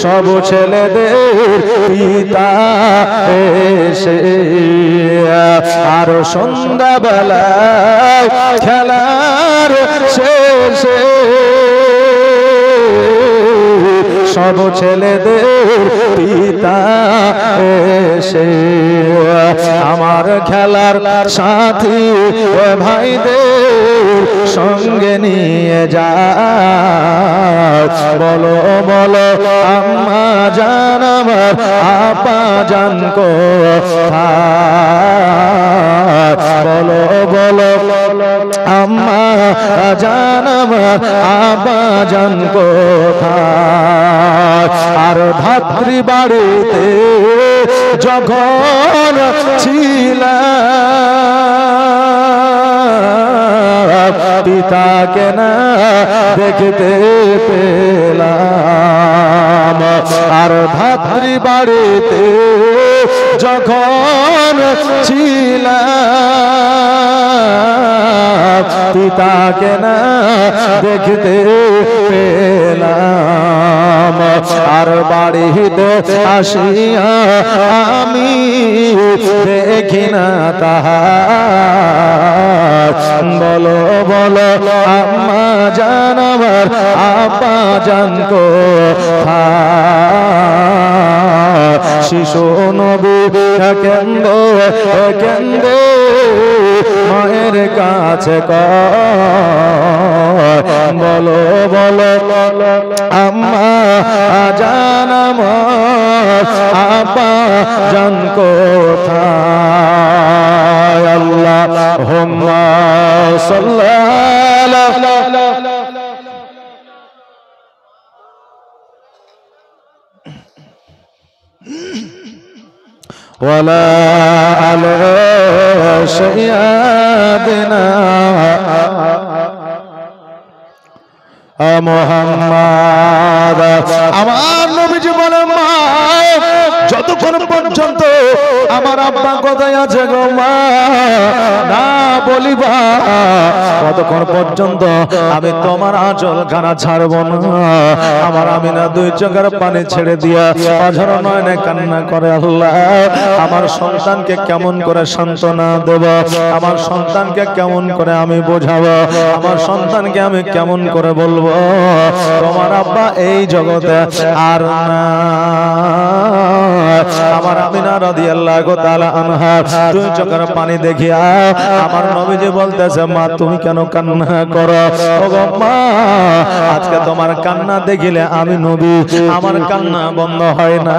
সব ছেলেদের পিতা এসে, আর সন্ধ্যাবেলায় খেলার শেষে সব ছেলেদের পিতা এসে আমার খেলার সাথী ভাইদের সঙ্গে নিয়ে যায়। বলো বলো আম্মা জান আমার আপা জান কোথায়? বলো বলো আম্মা জান আমার আপা জান কোথায়? আর ধাত্রী বাড়িতে যখন ছিলাম পিতাকে না দেখতে পেলাম। আর ধাত্রী বাড়িতে যখন ছিলাম পিতাকে না দেখতে পেলাম। আর বাড়িতে আসিয়া আমি দেখি না তাহার। বলো বলো আম্মা জান আমার আপা জান কোথায়? শিশু নবী কেন্দ্র কেন্দ্র মায়ের কাছে বলো বলো আম্মা জান আপা জান কোথায় আল্লাহুম্মা সাল্লাল্লাহু ولا على سيدنا মুহাম্মদ আমার নবীজি বলেন মা যতক্ষণ পর্যন্ত আমার আব্বা কোথায় আছে গো মা না বলিবা ততক্ষণ পর্যন্ত আমি তোমার আঁচল খানা ছাড়বো না। আমার আমিনা দুই চোখের পানি ছেড়ে দিয়া অঝর নয়নে কান্না করে আল্লাহ আমার সন্তানকে কেমন করে সান্ত্বনা দেব, আমার সন্তানকে কেমন করে আমি বোঝাবো, আমার সন্তানকে আমি কেমন করে বলবো তোমার আব্বা এই জগতে আর না। আমার আমিনা রাদিয়াল্লাহু তাআলা আনহা দুই চোখের পানি দেখিয়া আমার নবীজি বলতেছে মা তুমি কেন কান্না করো? ও গো মা আজকে তোমার কান্না দেখিলে আমি নবী আমার কান্না বন্ধ হয় না।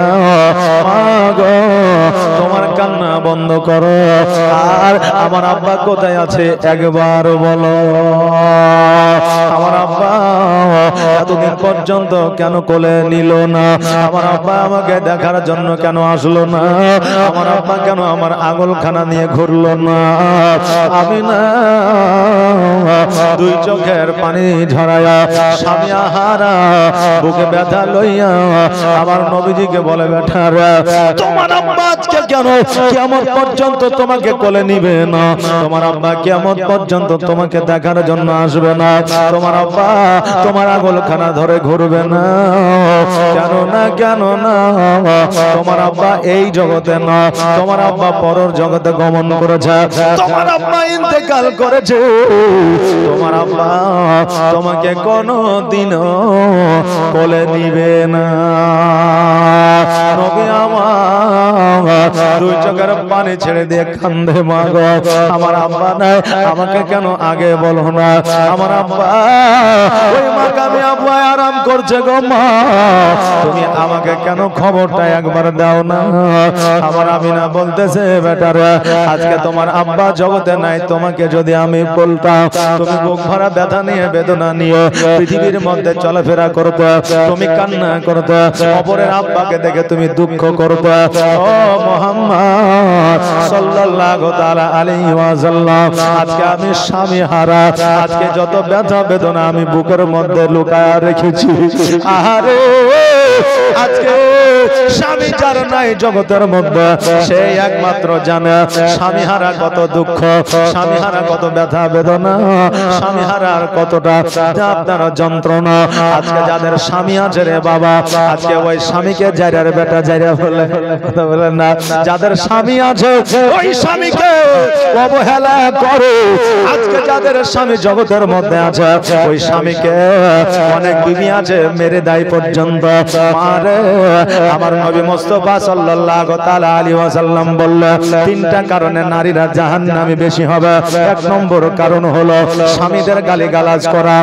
মা গো তোমার কান্না বন্ধ করো। আর আমার আব্বা কোথায় আছে একবার বলো। আমার আব্বা এতদিন পর্যন্ত কেন কোলে নিল না? আমার আব্বা আমাকে দেখার জন্য কেন আসলো না? আমার আব্বা কেন আমার আঙুলখানা নিয়ে ঘুরলো না? আমি না দুই চোখের পানি ঝরায়া স্বামী হারা বুকে ব্যথা লইয়া আমার নবীজিকে বলে বেটারা তোমার আব্বা আজকে কেন কিয়ামত পর্যন্ত তোমাকে কোলে নিবে না? তোমার আব্বা কিয়ামত পর্যন্ত তোমাকে দেখার জন্য আসবে না। তোমার আব্বা তোমার আঙুলখানা ধরে ঘুরবে না। কেন না কেন না তোমার আব্বা এই জগতে না, তোমার আব্বা পরের জগতে গমন করেছে, তোমার আব্বা ইন্তেকাল করেছে। তোমার আব্বা তোমাকে কোনদিনও কোলে নিবে না। নবী আমার দুই চোখের পানি ছেড়ে দিয়ে কান্দে মা গো আমার আব্বা নাই আমাকে কেন আগে বলো না? আমার আব্বা ওই মাকামে আব্বা আরাম করছে গো মা তুমি আমাকে কেন খবরটা একবার দাও না? আমার আমিনা বলতেছে বেটারা আজকে তোমার আব্বা জগতে নাই, তোমাকে যদি আমি বলতাম তুমি বুক ভরা ব্যথা নিয়ে বেদনা নিয়ে পৃথিবীর মধ্যে চলাফেরা করতে, তুমি কান্না করতে, অপরের আব্বাকে দেখে তুমি দুঃখ করতে। ও মুহাম্মদ সাল্লাল্লাহু তাআলা আলাইহি ওয়াসাল্লাম আজকে আমি স্বামী হারা, আজকে যত ব্যথা বেদনা আমি বুকের মধ্যে লুকায়া রেখেছি। আহারে আজকে স্বামী যার নাই জগতের মধ্যে সেই একমাত্র জানে স্বামী হারা কত দুঃখ, স্বামী হারা কত ব্যথা বেদনা, স্বামী হারার কতটা আপনার যন্ত্রণা। আজকে যাদের স্বামী আছে রে বাবা আজকে ওই স্বামীকে যাইরার বেটা যাইরা বলে কথা বলেন না, যাদের স্বামী আছে ওই স্বামীকে অবহেলা করে। আজকে যাদের স্বামী জগতের মধ্যে আছে ওই স্বামীকে অনেক বিবি আছে মেরে দেয় পর্যন্ত মারে। আমার নবী মুস্তাফা সাল্লাল্লাহু তাআলা আলাইহি ওয়াসাল্লাম বললেন তিনটা কারণে নারীরা জাহান্নামী বেশি হবে। এক নম্বর কারণ হলো স্বামীদের গালিগালাজ করা।